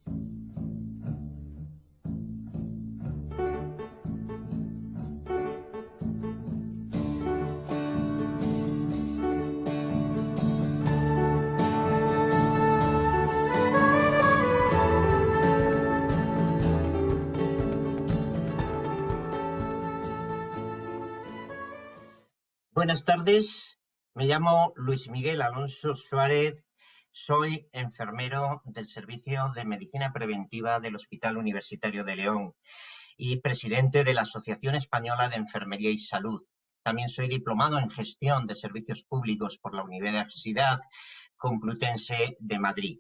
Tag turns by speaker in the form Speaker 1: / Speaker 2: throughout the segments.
Speaker 1: Buenas tardes, me llamo Luis Miguel Alonso Suárez, soy enfermero del Servicio de Medicina Preventiva del Hospital Universitario de León y presidente de la Asociación Española de Enfermería y Salud. También soy diplomado en Gestión de Servicios Públicos por la Universidad Complutense de Madrid.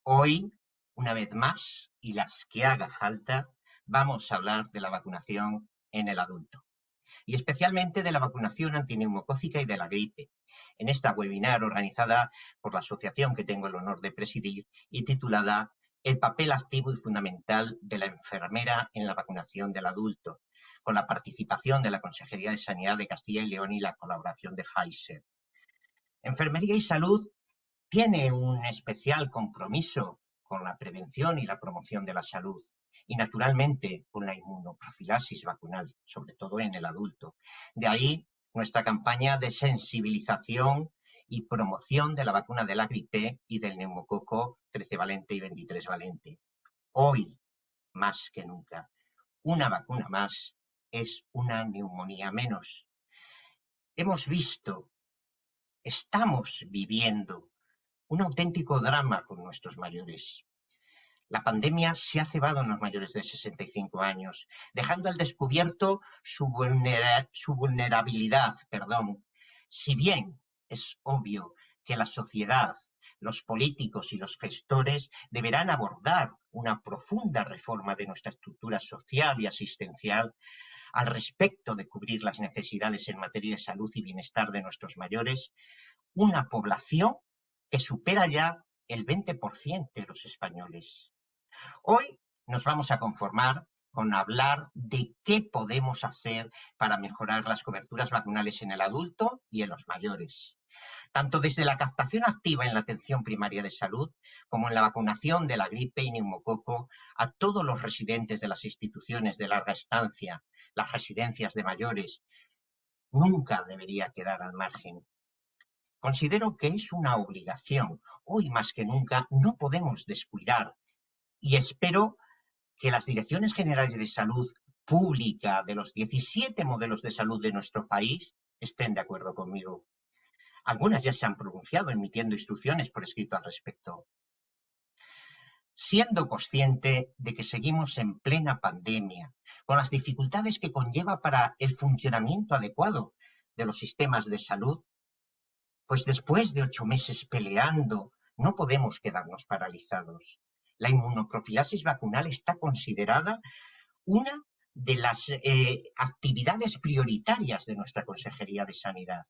Speaker 1: Hoy, una vez más, y las que haga falta, vamos a hablar de la vacunación en el adulto y especialmente de la vacunación antineumocócica y de la gripe, en esta webinar organizada por la asociación que tengo el honor de presidir y titulada El papel activo y fundamental de la enfermera en la vacunación del adulto, con la participación de la Consejería de Sanidad de Castilla y León y la colaboración de Pfizer. Enfermería y Salud tiene un especial compromiso con la prevención y la promoción de la salud y, naturalmente, con la inmunoprofilaxis vacunal, sobre todo en el adulto. De ahí nuestra campaña de sensibilización y promoción de la vacuna de la gripe y del neumococo 13 valente y 23 valente. Hoy, más que nunca, una vacuna más es una neumonía menos. Hemos visto, estamos viviendo un auténtico drama con nuestros mayores. La pandemia se ha cebado en los mayores de 65 años, dejando al descubierto su vulnerabilidad. Si bien es obvio que la sociedad, los políticos y los gestores deberán abordar una profunda reforma de nuestra estructura social y asistencial al respecto de cubrir las necesidades en materia de salud y bienestar de nuestros mayores, una población que supera ya el 20% de los españoles. Hoy nos vamos a conformar con hablar de qué podemos hacer para mejorar las coberturas vacunales en el adulto y en los mayores, tanto desde la captación activa en la atención primaria de salud como en la vacunación de la gripe y neumococo a todos los residentes de las instituciones de larga estancia, las residencias de mayores. Nunca debería quedar al margen. Considero que es una obligación. Hoy más que nunca no podemos descuidar y espero que las direcciones generales de salud pública de los 17 modelos de salud de nuestro país estén de acuerdo conmigo. Algunas ya se han pronunciado emitiendo instrucciones por escrito al respecto. Siendo consciente de que seguimos en plena pandemia, con las dificultades que conlleva para el funcionamiento adecuado de los sistemas de salud, pues después de 8 meses peleando, no podemos quedarnos paralizados. La inmunoprofilaxis vacunal está considerada una de las actividades prioritarias de nuestra Consejería de Sanidad,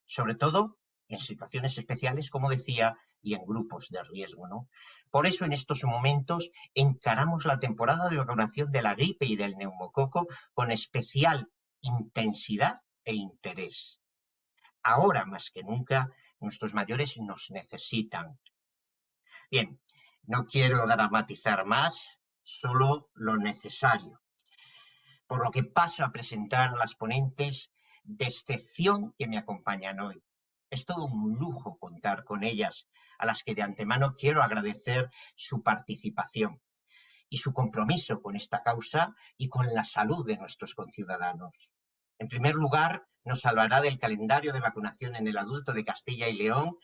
Speaker 1: sobre todo en situaciones especiales, como decía, y en grupos de riesgo, ¿no? Por eso, en estos momentos, encaramos la temporada de vacunación de la gripe y del neumococo con especial intensidad e interés. Ahora, más que nunca, nuestros mayores nos necesitan. Bien, no quiero dramatizar más, solo lo necesario. Por lo que paso a presentar a las ponentes de excepción que me acompañan hoy. Es todo un lujo contar con ellas, a las que de antemano quiero agradecer su participación y su compromiso con esta causa y con la salud de nuestros conciudadanos. En primer lugar, nos hablará del calendario de vacunación en el adulto de Castilla y León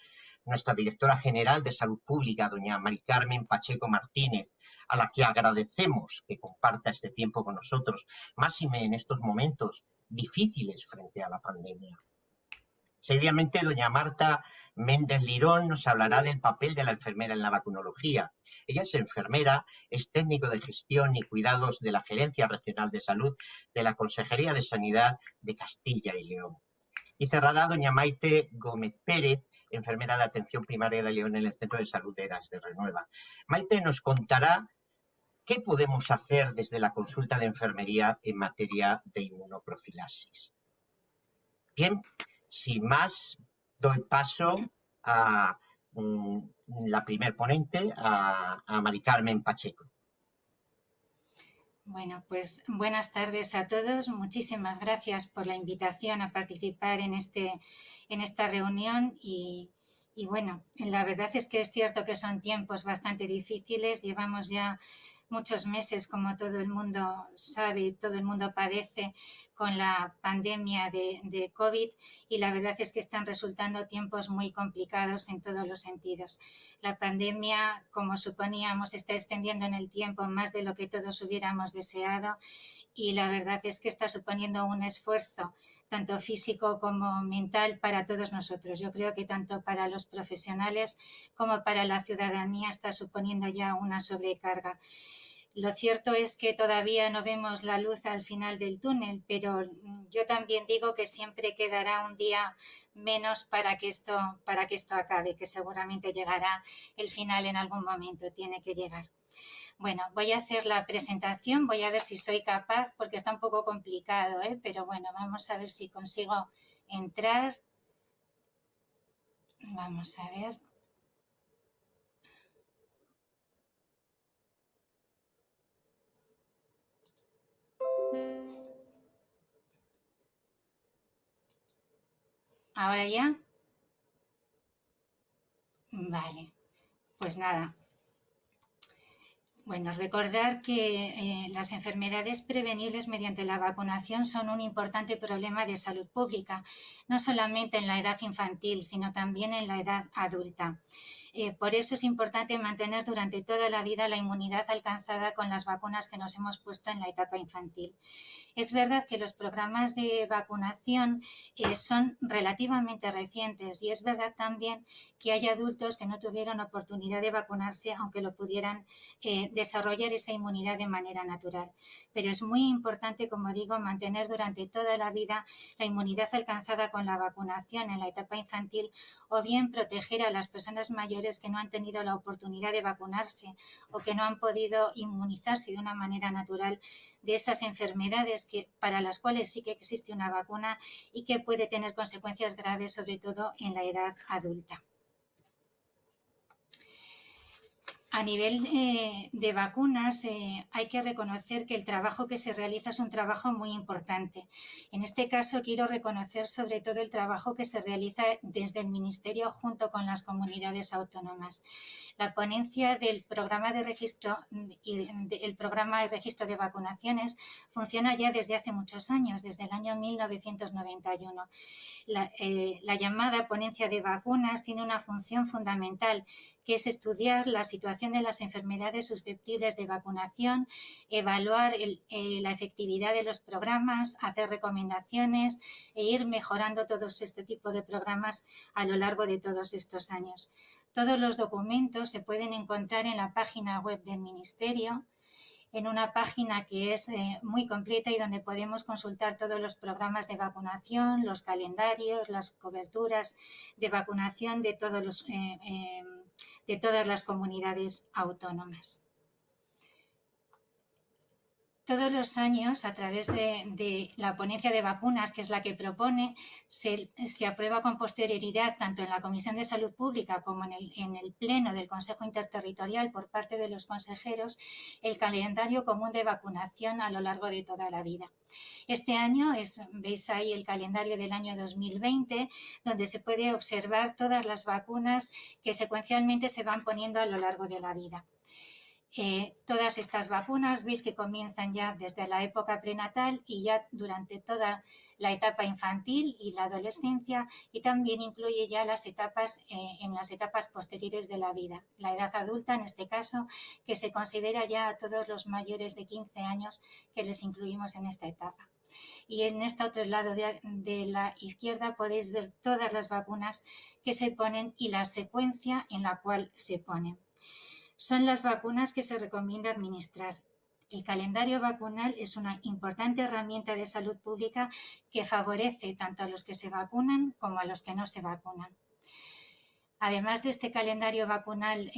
Speaker 1: nuestra directora general de Salud Pública, doña Mari Carmen Pacheco Martínez, a la que agradecemos que comparta este tiempo con nosotros, máxime en estos momentos difíciles frente a la pandemia. Seguidamente, doña Marta Méndez Lirón nos hablará del papel de la enfermera en la vacunología. Ella es enfermera, es técnico de gestión y cuidados de la Gerencia Regional de Salud de la Consejería de Sanidad de Castilla y León. Y cerrará doña Maite Gómez Pérez, enfermera de atención primaria de León en el Centro de Salud de Eras de Renueva. Maite nos contará qué podemos hacer desde la consulta de enfermería en materia de inmunoprofilaxis. Bien, sin más, doy paso a la primer ponente, a Mari Carmen Pacheco.
Speaker 2: Bueno, pues buenas tardes a todos. Muchísimas gracias por la invitación a participar en esta reunión y bueno, la verdad es que es cierto que son tiempos bastante difíciles. Llevamos ya muchos meses, como todo el mundo sabe, todo el mundo padece con la pandemia de COVID y la verdad es que están resultando tiempos muy complicados en todos los sentidos. La pandemia, como suponíamos, se está extendiendo en el tiempo más de lo que todos hubiéramos deseado y la verdad es que está suponiendo un esfuerzo tanto físico como mental para todos nosotros. Yo creo que tanto para los profesionales como para la ciudadanía está suponiendo ya una sobrecarga. Lo cierto es que todavía no vemos la luz al final del túnel, pero yo también digo que siempre quedará un día menos para que esto acabe, que seguramente llegará el final en algún momento, tiene que llegar. Bueno, voy a hacer la presentación, voy a ver si soy capaz, porque está un poco complicado, pero bueno, vamos a ver si consigo entrar. Vamos a ver. ¿Ahora ya? Vale, pues nada. Bueno, recordar que las enfermedades prevenibles mediante la vacunación son un importante problema de salud pública, no solamente en la edad infantil, sino también en la edad adulta. Por eso es importante mantener durante toda la vida la inmunidad alcanzada con las vacunas que nos hemos puesto en la etapa infantil. Es verdad que los programas de vacunación son relativamente recientes y es verdad también que hay adultos que no tuvieron oportunidad de vacunarse aunque lo pudieran desarrollar esa inmunidad de manera natural. Pero es muy importante, como digo, mantener durante toda la vida la inmunidad alcanzada con la vacunación en la etapa infantil o bien proteger a las personas mayores que no han tenido la oportunidad de vacunarse o que no han podido inmunizarse de una manera natural de esas enfermedades para las cuales sí que existe una vacuna y que puede tener consecuencias graves, sobre todo en la edad adulta. A nivel de vacunas, hay que reconocer que el trabajo que se realiza es un trabajo muy importante. En este caso, quiero reconocer sobre todo el trabajo que se realiza desde el Ministerio junto con las comunidades autónomas. La ponencia del programa de registro de vacunaciones funciona ya desde hace muchos años, desde el año 1991. La llamada ponencia de vacunas tiene una función fundamental, que es estudiar la situación de las enfermedades susceptibles de vacunación, evaluar la efectividad de los programas, hacer recomendaciones e ir mejorando todos este tipo de programas a lo largo de todos estos años. Todos los documentos se pueden encontrar en la página web del Ministerio, en una página que es muy completa y donde podemos consultar todos los programas de vacunación, los calendarios, las coberturas de vacunación de todas las comunidades autónomas. Todos los años, a través de la ponencia de vacunas, que es la que propone, se aprueba con posterioridad, tanto en la Comisión de Salud Pública como en el Pleno del Consejo Interterritorial por parte de los consejeros, el calendario común de vacunación a lo largo de toda la vida. Este año, veis ahí el calendario del año 2020, donde se puede observar todas las vacunas que secuencialmente se van poniendo a lo largo de la vida. Todas estas vacunas veis que comienzan ya desde la época prenatal y ya durante toda la etapa infantil y la adolescencia, y también incluye ya las etapas en las etapas posteriores de la vida, la edad adulta en este caso, que se considera ya a todos los mayores de 15 años que les incluimos en esta etapa. Y en este otro lado de la izquierda podéis ver todas las vacunas que se ponen y la secuencia en la cual se ponen. Son las vacunas que se recomienda administrar. El calendario vacunal es una importante herramienta de salud pública que favorece tanto a los que se vacunan como a los que no se vacunan. Además de este calendario vacunal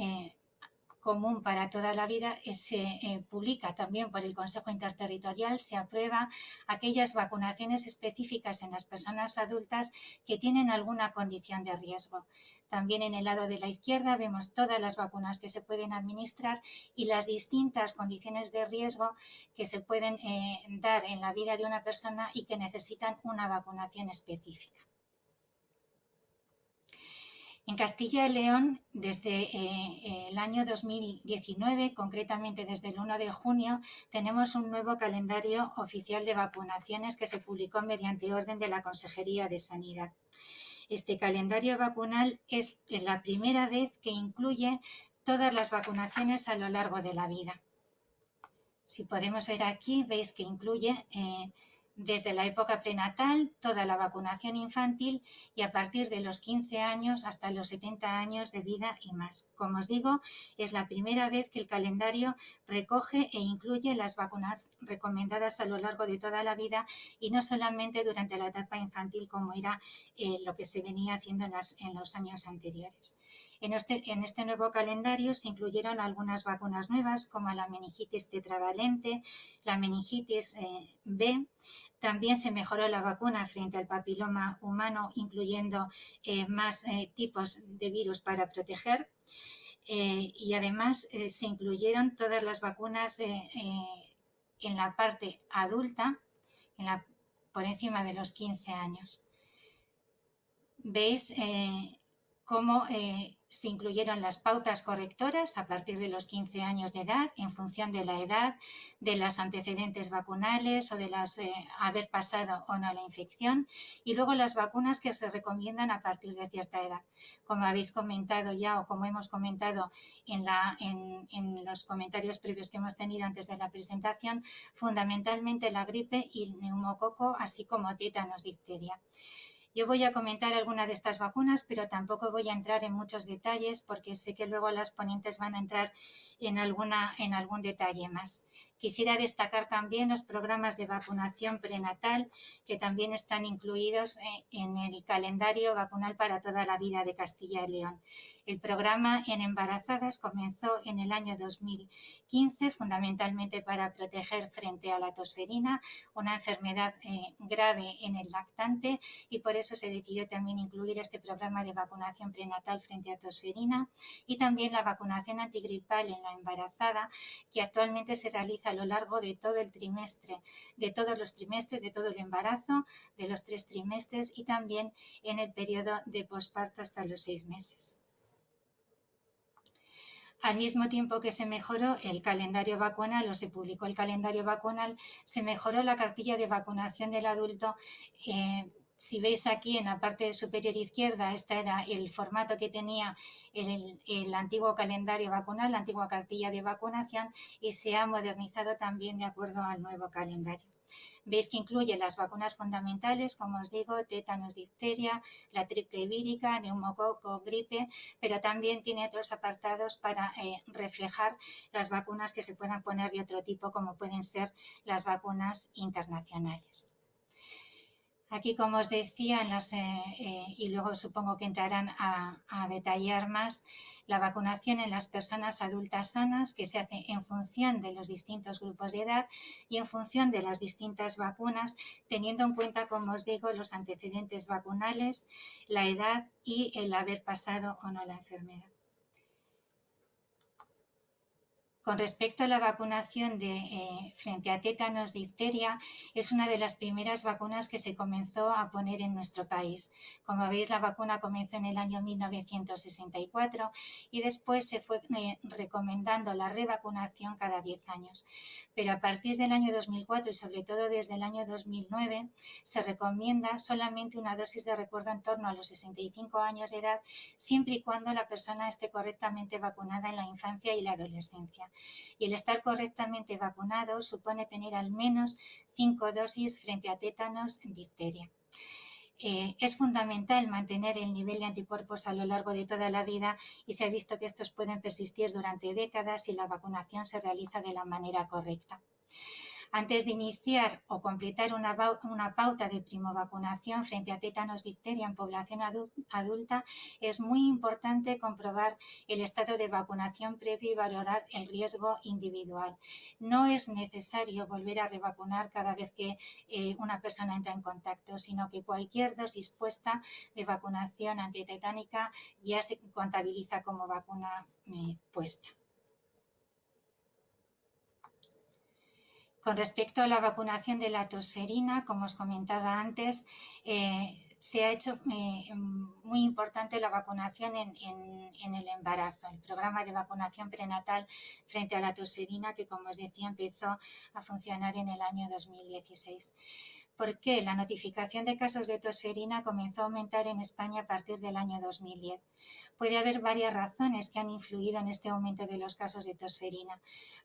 Speaker 2: común para toda la vida, se publica también por el Consejo Interterritorial, se aprueba aquellas vacunaciones específicas en las personas adultas que tienen alguna condición de riesgo. También en el lado de la izquierda vemos todas las vacunas que se pueden administrar y las distintas condiciones de riesgo que se pueden dar en la vida de una persona y que necesitan una vacunación específica. En Castilla y León, desde el año 2019, concretamente desde el 1 de junio, tenemos un nuevo calendario oficial de vacunaciones que se publicó mediante orden de la Consejería de Sanidad. Este calendario vacunal es la primera vez que incluye todas las vacunaciones a lo largo de la vida. Si podemos ver aquí, veis que incluye desde la época prenatal toda la vacunación infantil y a partir de los 15 años hasta los 70 años de vida y más. Como os digo, es la primera vez que el calendario recoge e incluye las vacunas recomendadas a lo largo de toda la vida y no solamente durante la etapa infantil como era lo que se venía haciendo en los años anteriores. En este nuevo calendario se incluyeron algunas vacunas nuevas como la meningitis tetravalente, la meningitis B. También se mejoró la vacuna frente al papiloma humano, incluyendo más tipos de virus para proteger. Y además se incluyeron todas las vacunas en la parte adulta, por encima de los 15 años. Veis cómo se incluyeron las pautas correctoras a partir de los 15 años de edad en función de la edad, de los antecedentes vacunales o de las haber pasado o no la infección y luego las vacunas que se recomiendan a partir de cierta edad. Como habéis comentado ya o como hemos comentado en los comentarios previos que hemos tenido antes de la presentación, fundamentalmente la gripe y el neumococo, así como tétanos, difteria. Yo voy a comentar alguna de estas vacunas, pero tampoco voy a entrar en muchos detalles porque sé que luego las ponentes van a entrar en algún detalle más. Quisiera destacar también los programas de vacunación prenatal que también están incluidos en el calendario vacunal para toda la vida de Castilla y León. El programa en embarazadas comenzó en el año 2015, fundamentalmente para proteger frente a la tosferina, una enfermedad grave en el lactante, y por eso se decidió también incluir este programa de vacunación prenatal frente a tosferina y también la vacunación antigripal en la embarazada, que actualmente se realiza a lo largo de todo el trimestre, de todos los trimestres, de todo el embarazo, de los 3 trimestres y también en el periodo de posparto hasta los 6 meses. Al mismo tiempo que se mejoró el calendario vacunal o se publicó el calendario vacunal, se mejoró la cartilla de vacunación del adulto. Si veis aquí en la parte superior izquierda, este era el formato que tenía el antiguo calendario vacunal, la antigua cartilla de vacunación, y se ha modernizado también de acuerdo al nuevo calendario. Veis que incluye las vacunas fundamentales, como os digo, tétanos, difteria, la triple vírica, neumococo, gripe, pero también tiene otros apartados para reflejar las vacunas que se puedan poner de otro tipo, como pueden ser las vacunas internacionales. Aquí, como os decía, y luego supongo que entrarán a detallar más, la vacunación en las personas adultas sanas, que se hace en función de los distintos grupos de edad y en función de las distintas vacunas, teniendo en cuenta, como os digo, los antecedentes vacunales, la edad y el haber pasado o no la enfermedad. Con respecto a la vacunación frente a tétanos, difteria, es una de las primeras vacunas que se comenzó a poner en nuestro país. Como veis, la vacuna comenzó en el año 1964 y después se fue recomendando la revacunación cada 10 años. Pero a partir del año 2004 y sobre todo desde el año 2009 se recomienda solamente una dosis de recuerdo en torno a los 65 años de edad, siempre y cuando la persona esté correctamente vacunada en la infancia y la adolescencia. Y el estar correctamente vacunado supone tener al menos 5 dosis frente a tétanos, difteria. Es fundamental mantener el nivel de anticuerpos a lo largo de toda la vida y se ha visto que estos pueden persistir durante décadas si la vacunación se realiza de la manera correcta. Antes de iniciar o completar una pauta de primovacunación frente a tétanos difteria en población adulta, es muy importante comprobar el estado de vacunación previo y valorar el riesgo individual. No es necesario volver a revacunar cada vez que una persona entra en contacto, sino que cualquier dosis puesta de vacunación antitetánica ya se contabiliza como vacuna puesta. Con respecto a la vacunación de la tosferina, como os comentaba antes, se ha hecho muy importante la vacunación en el embarazo, el programa de vacunación prenatal frente a la tosferina, que como os decía empezó a funcionar en el año 2016. ¿Por qué? La notificación de casos de tosferina comenzó a aumentar en España a partir del año 2010. Puede haber varias razones que han influido en este aumento de los casos de tosferina.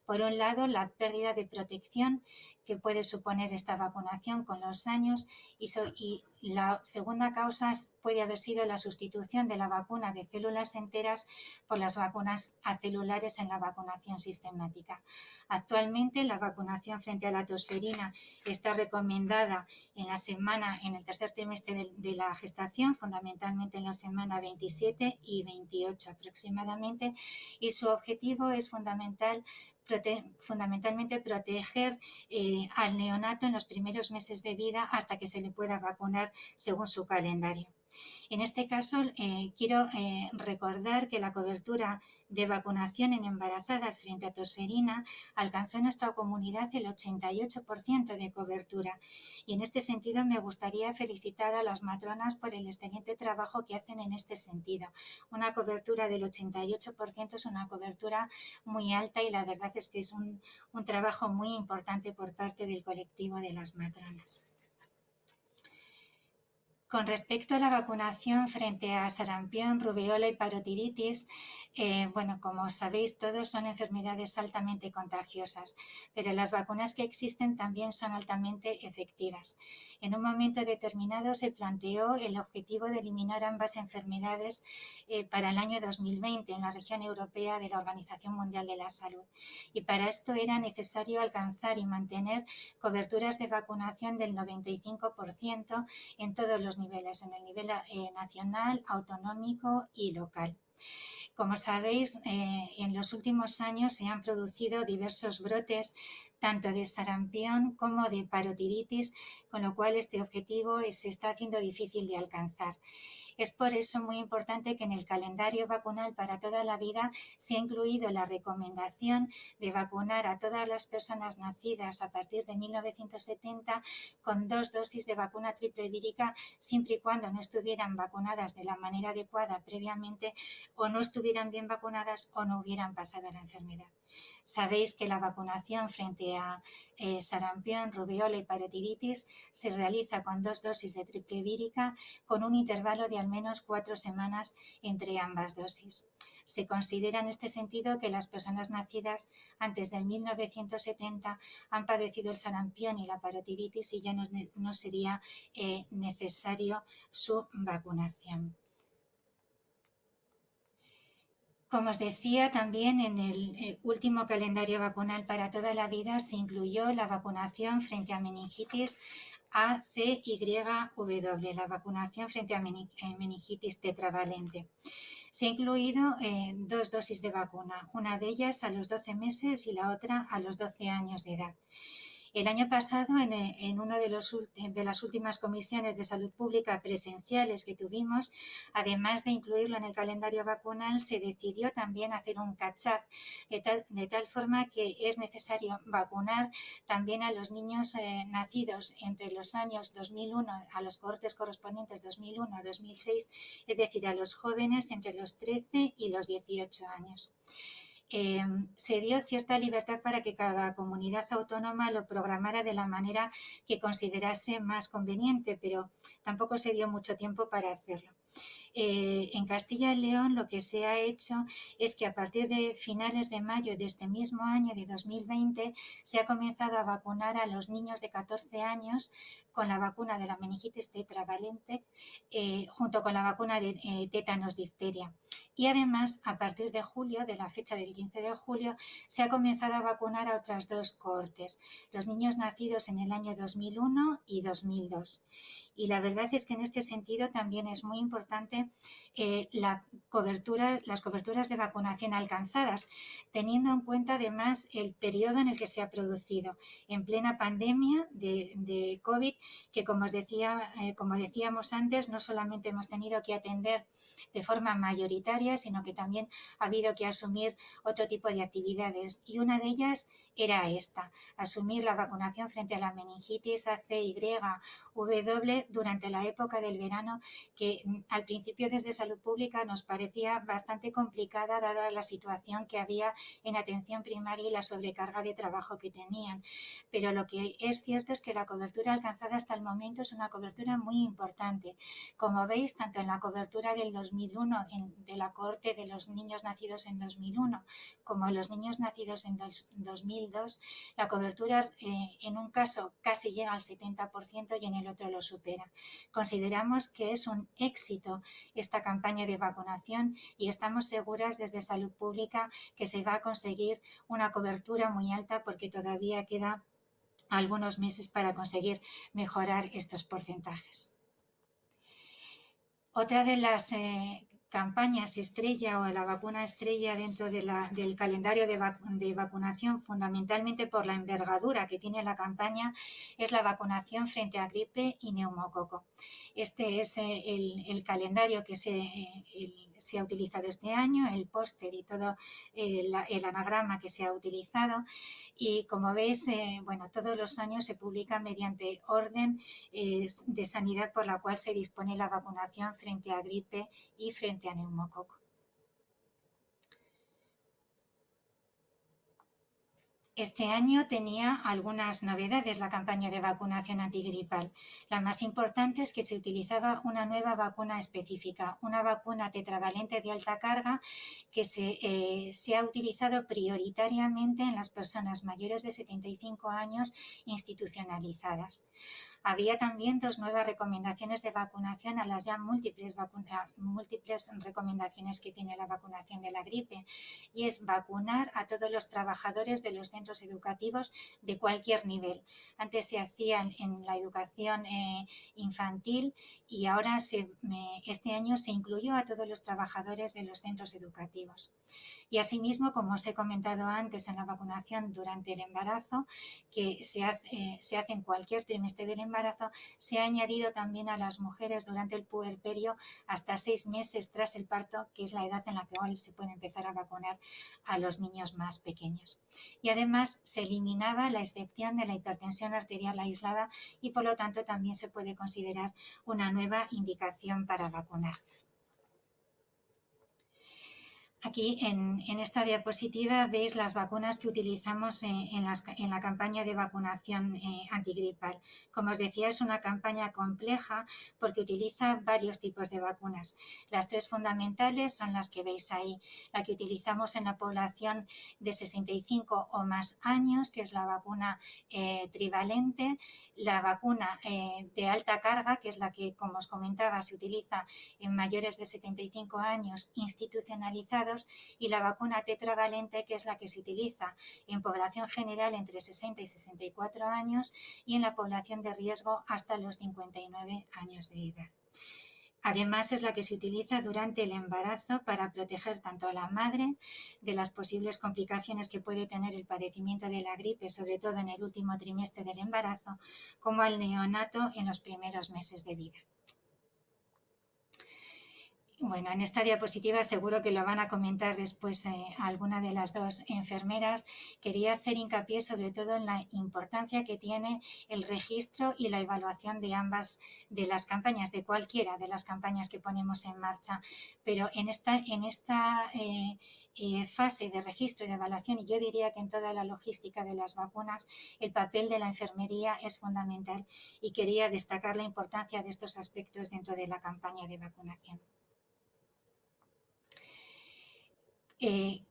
Speaker 2: Por un lado, la pérdida de protección que puede suponer esta vacunación con los años y la segunda causa puede haber sido la sustitución de la vacuna de células enteras por las vacunas acelulares en la vacunación sistemática. Actualmente, la vacunación frente a la tosferina está recomendada en el tercer trimestre de la gestación, fundamentalmente en la semana 27 y 28 aproximadamente, y su objetivo es fundamentalmente proteger al neonato en los primeros meses de vida hasta que se le pueda vacunar según su calendario. En este caso, quiero recordar que la cobertura de vacunación en embarazadas frente a tosferina alcanzó en nuestra comunidad el 88% de cobertura. Y en este sentido me gustaría felicitar a las matronas por el excelente trabajo que hacen en este sentido. Una cobertura del 88% es una cobertura muy alta y la verdad es que es un trabajo muy importante por parte del colectivo de las matronas. Con respecto a la vacunación frente a sarampión, rubeola y parotiditis, como sabéis todos son enfermedades altamente contagiosas, pero las vacunas que existen también son altamente efectivas. En un momento determinado se planteó el objetivo de eliminar ambas enfermedades para el año 2020 en la región europea de la Organización Mundial de la Salud. Y para esto era necesario alcanzar y mantener coberturas de vacunación del 95% en todos los niveles, en el nivel nacional, autonómico y local. Como sabéis, en los últimos años se han producido diversos brotes tanto de sarampión como de parotiditis, con lo cual este objetivo se está haciendo difícil de alcanzar. Es por eso muy importante que en el calendario vacunal para toda la vida se ha incluido la recomendación de vacunar a todas las personas nacidas a partir de 1970 con 2 dosis de vacuna triple vírica, siempre y cuando no estuvieran vacunadas de la manera adecuada previamente o no estuvieran bien vacunadas o no hubieran pasado la enfermedad. Sabéis que la vacunación frente a sarampión, rubeola y parotiditis se realiza con 2 dosis de triple vírica con un intervalo de al menos 4 semanas entre ambas dosis. Se considera en este sentido que las personas nacidas antes del 1970 han padecido el sarampión y la parotiditis y ya no sería necesario su vacunación. Como os decía, también en el último calendario vacunal para toda la vida se incluyó la vacunación frente a meningitis A, C, Y, W, la vacunación frente a meningitis tetravalente. Se ha incluido 2 dosis de vacuna, una de ellas a los 12 meses y la otra a los 12 años de edad. El año pasado, en una de las últimas comisiones de salud pública presenciales que tuvimos, además de incluirlo en el calendario vacunal, se decidió también hacer un catch-up, de tal forma que es necesario vacunar también a los niños nacidos entre los años 2001, a los cohortes correspondientes 2001 a 2006, es decir, a los jóvenes entre los 13 y los 18 años. Se dio cierta libertad para que cada comunidad autónoma lo programara de la manera que considerase más conveniente, pero tampoco se dio mucho tiempo para hacerlo. En Castilla y León lo que se ha hecho es que a partir de finales de mayo de este mismo año de 2020 se ha comenzado a vacunar a los niños de 14 años con la vacuna de la meningitis tetravalente junto con la vacuna de tétanos difteria. Y además, a partir de julio, de la fecha del 15 de julio, se ha comenzado a vacunar a otras dos cohortes, los niños nacidos en el año 2001 y 2002. Y la verdad es que en este sentido también es muy importante las coberturas de vacunación alcanzadas, teniendo en cuenta además el periodo en el que se ha producido, en plena pandemia de COVID, que como decíamos antes, no solamente hemos tenido que atender de forma mayoritaria, sino que también ha habido que asumir otro tipo de actividades. Y una de ellas era esta, asumir la vacunación frente a la meningitis A, C, Y, W durante la época del verano, que al principio desde Salud Pública nos parecía bastante complicada dada la situación que había en atención primaria y la sobrecarga de trabajo que tenían. Pero lo que es cierto es que la cobertura alcanzada hasta el momento es una cobertura muy importante. Como veis, tanto en la cobertura del 2001, de la cohorte de los niños nacidos en 2001, como en los niños nacidos en 2002, la cobertura en un caso casi llega al 70% y en el otro lo supera. Consideramos que es un éxito esta campaña de vacunación y estamos seguras desde Salud Pública que se va a conseguir una cobertura muy alta porque todavía queda algunos meses para conseguir mejorar estos porcentajes. Otra de las campañas estrella o la vacuna estrella dentro del calendario de vacunación, fundamentalmente por la envergadura que tiene la campaña, es la vacunación frente a gripe y neumococo. Este es el calendario que se ha utilizado este año, el póster y todo el anagrama que se ha utilizado. Y como veis, todos los años se publica mediante orden de sanidad por la cual se dispone la vacunación frente a gripe y frente a neumococo. Este año tenía algunas novedades la campaña de vacunación antigripal. La más importante es que se utilizaba una nueva vacuna específica, una vacuna tetravalente de alta carga que se ha utilizado prioritariamente en las personas mayores de 75 años institucionalizadas. Había también dos nuevas recomendaciones de vacunación a las ya múltiples recomendaciones que tiene la vacunación de la gripe, y es vacunar a todos los trabajadores de los centros educativos de cualquier nivel. Antes se hacían en la educación infantil y ahora este año se incluyó a todos los trabajadores de los centros educativos. Y asimismo, como os he comentado antes en la vacunación durante el embarazo, que se hace en cualquier trimestre del embarazo, se ha añadido también a las mujeres durante el puerperio hasta 6 meses tras el parto, que es la edad en la que se puede empezar a vacunar a los niños más pequeños. Y además se eliminaba la excepción de la hipertensión arterial aislada y por lo tanto también se puede considerar una nueva indicación para vacunar. Aquí en esta diapositiva veis las vacunas que utilizamos en la campaña de vacunación antigripal. Como os decía, es una campaña compleja porque utiliza varios tipos de vacunas. Las tres fundamentales son las que veis ahí. La que utilizamos en la población de 65 o más años, que es la vacuna trivalente, la vacuna de alta carga, que es la que, como os comentaba, se utiliza en mayores de 75 años institucionalizados, y la vacuna tetravalente, que es la que se utiliza en población general entre 60 y 64 años y en la población de riesgo hasta los 59 años de edad. Además, es la que se utiliza durante el embarazo para proteger tanto a la madre de las posibles complicaciones que puede tener el padecimiento de la gripe, sobre todo en el último trimestre del embarazo, como al neonato en los primeros meses de vida. Bueno, en esta diapositiva seguro que lo van a comentar después alguna de las dos enfermeras. Quería hacer hincapié sobre todo en la importancia que tiene el registro y la evaluación de ambas de las campañas, de cualquiera de las campañas que ponemos en marcha. Pero en esta fase de registro y de evaluación, y yo diría que en toda la logística de las vacunas, el papel de la enfermería es fundamental y quería destacar la importancia de estos aspectos dentro de la campaña de vacunación.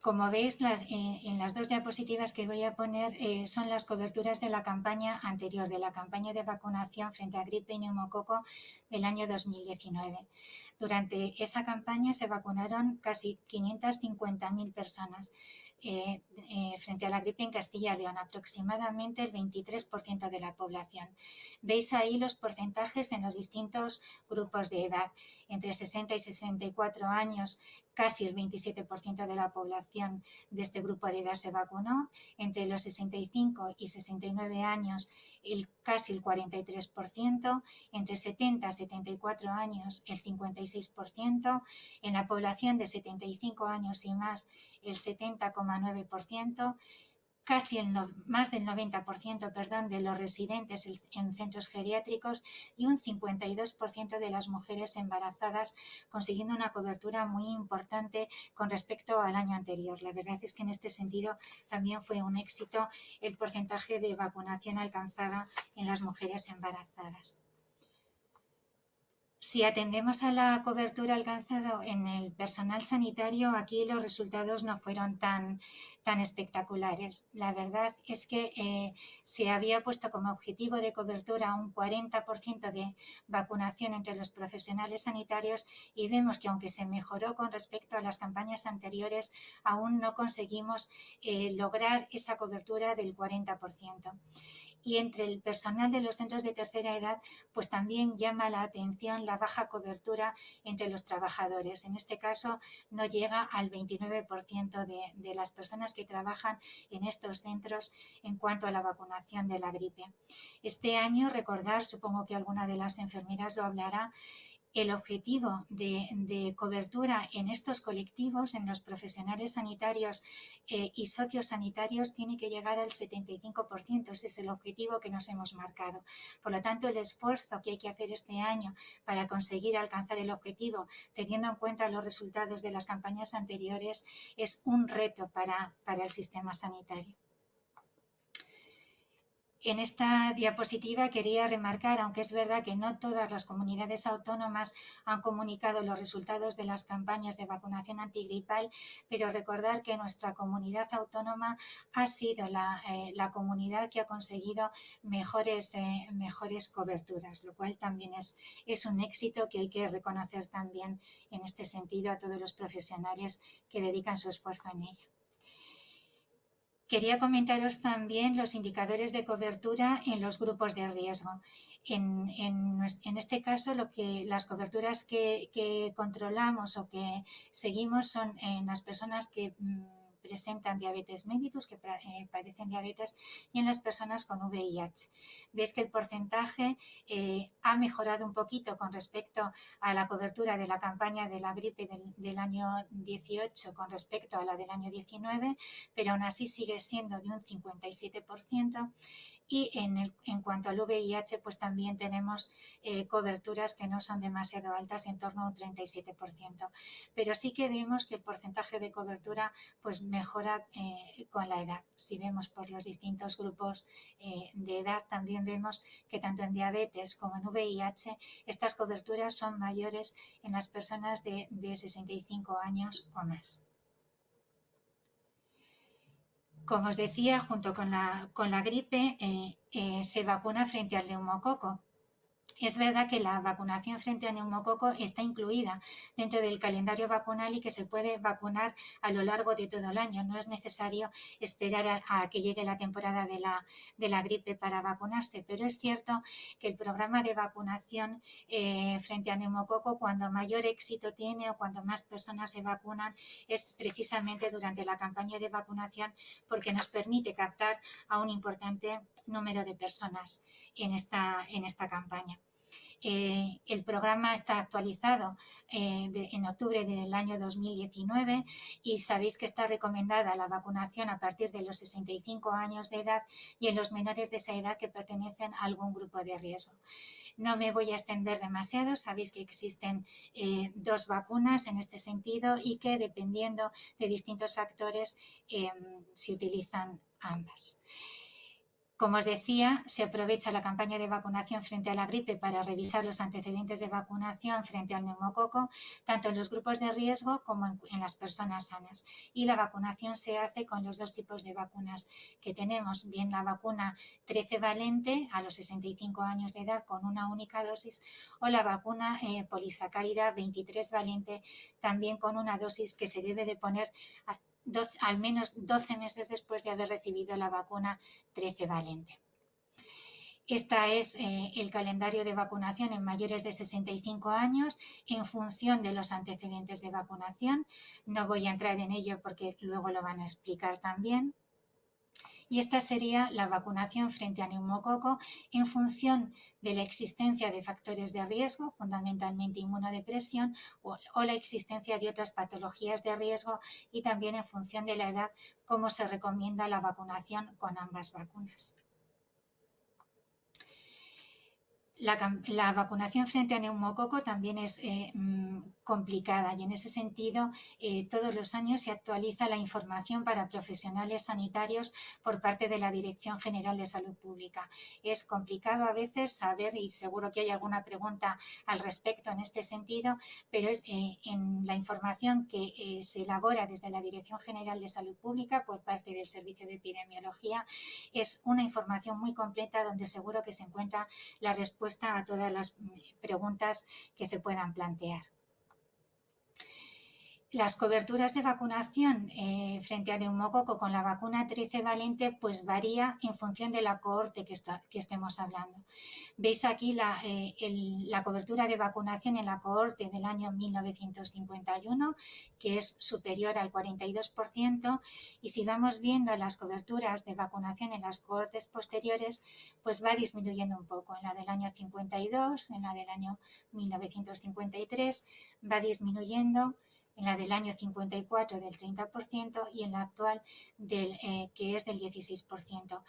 Speaker 2: Como veis, en las dos diapositivas que voy a poner son las coberturas de la campaña anterior, de la campaña de vacunación frente a gripe y neumococo del año 2019. Durante esa campaña se vacunaron casi 550.000 personas frente a la gripe en Castilla y León, aproximadamente el 23% de la población. Veis ahí los porcentajes en los distintos grupos de edad. Entre 60 y 64 años, casi el 27% de la población de este grupo de edad se vacunó. Entre los 65 y 69 años, casi el 43%. Entre 70 y 74 años, el 56%. En la población de 75 años y más, el 70,9%. Casi más del 90% de los residentes en centros geriátricos y un 52% de las mujeres embarazadas, consiguiendo una cobertura muy importante con respecto al año anterior. La verdad es que en este sentido también fue un éxito el porcentaje de vacunación alcanzada en las mujeres embarazadas. Si atendemos a la cobertura alcanzada en el personal sanitario, aquí los resultados no fueron tan espectaculares. La verdad es que se había puesto como objetivo de cobertura un 40% de vacunación entre los profesionales sanitarios y vemos que aunque se mejoró con respecto a las campañas anteriores, aún no conseguimos lograr esa cobertura del 40%. Y entre el personal de los centros de tercera edad, pues también llama la atención la baja cobertura entre los trabajadores. En este caso, no llega al 29% de las personas que trabajan en estos centros en cuanto a la vacunación de la gripe. Este año, recordar, supongo que alguna de las enfermeras lo hablará, el objetivo de cobertura en estos colectivos, en los profesionales sanitarios y sociosanitarios, tiene que llegar al 75%. Ese es el objetivo que nos hemos marcado. Por lo tanto, el esfuerzo que hay que hacer este año para conseguir alcanzar el objetivo, teniendo en cuenta los resultados de las campañas anteriores, es un reto para el sistema sanitario. En esta diapositiva quería remarcar, aunque es verdad que no todas las comunidades autónomas han comunicado los resultados de las campañas de vacunación antigripal, pero recordar que nuestra comunidad autónoma ha sido la comunidad que ha conseguido mejores coberturas, lo cual también es un éxito que hay que reconocer también en este sentido a todos los profesionales que dedican su esfuerzo en ella. Quería comentaros también los indicadores de cobertura en los grupos de riesgo. En este caso, las coberturas que controlamos o que seguimos son en las personas que presentan diabetes mellitus, que padecen diabetes, y en las personas con VIH. Veis que el porcentaje ha mejorado un poquito con respecto a la cobertura de la campaña de la gripe del año 18 con respecto a la del año 19, pero aún así sigue siendo de un 57%. Y en cuanto al VIH, pues también tenemos coberturas que no son demasiado altas, en torno a un 37%. Pero sí que vemos que el porcentaje de cobertura pues mejora con la edad. Si vemos por los distintos grupos de edad, también vemos que tanto en diabetes como en VIH estas coberturas son mayores en las personas de 65 años o más. Como os decía, junto con la gripe se vacuna frente al neumococo. Es verdad que la vacunación frente al neumococo está incluida dentro del calendario vacunal y que se puede vacunar a lo largo de todo el año. No es necesario esperar a que llegue la temporada de la gripe para vacunarse, pero es cierto que el programa de vacunación frente al neumococo, cuando mayor éxito tiene o cuando más personas se vacunan, es precisamente durante la campaña de vacunación, porque nos permite captar a un importante número de personas en esta campaña. El programa está actualizado en octubre del año 2019 y sabéis que está recomendada la vacunación a partir de los 65 años de edad y en los menores de esa edad que pertenecen a algún grupo de riesgo. No me voy a extender demasiado, sabéis que existen dos vacunas en este sentido y que dependiendo de distintos factores se utilizan ambas. Como os decía, se aprovecha la campaña de vacunación frente a la gripe para revisar los antecedentes de vacunación frente al neumococo, tanto en los grupos de riesgo como en las personas sanas. Y la vacunación se hace con los dos tipos de vacunas que tenemos, bien la vacuna 13 valente a los 65 años de edad con una única dosis o la vacuna polisacárida 23 valente también con una dosis que se debe de poner al menos 12 meses después de haber recibido la vacuna 13 valente. Este es el calendario de vacunación en mayores de 65 años en función de los antecedentes de vacunación. No voy a entrar en ello porque luego lo van a explicar también. Y esta sería la vacunación frente a neumococo en función de la existencia de factores de riesgo, fundamentalmente inmunodepresión, o la existencia de otras patologías de riesgo y también en función de la edad, cómo se recomienda la vacunación con ambas vacunas. La vacunación frente a neumococo también es complicada y en ese sentido todos los años se actualiza la información para profesionales sanitarios por parte de la Dirección General de Salud Pública. Es complicado a veces saber, y seguro que hay alguna pregunta al respecto en este sentido, pero en la información que se elabora desde la Dirección General de Salud Pública por parte del Servicio de Epidemiología es una información muy completa donde seguro que se encuentra la respuesta a todas las preguntas que se puedan plantear. Las coberturas de vacunación frente a neumococo con la vacuna 13 valente pues varía en función de la cohorte que estemos hablando. Veis aquí la cobertura de vacunación en la cohorte del año 1951, que es superior al 42%, y si vamos viendo las coberturas de vacunación en las cohortes posteriores, pues va disminuyendo un poco. En la del año 52, en la del año 1953, va disminuyendo, en la del año 54 del 30% y en la actual que es del 16%.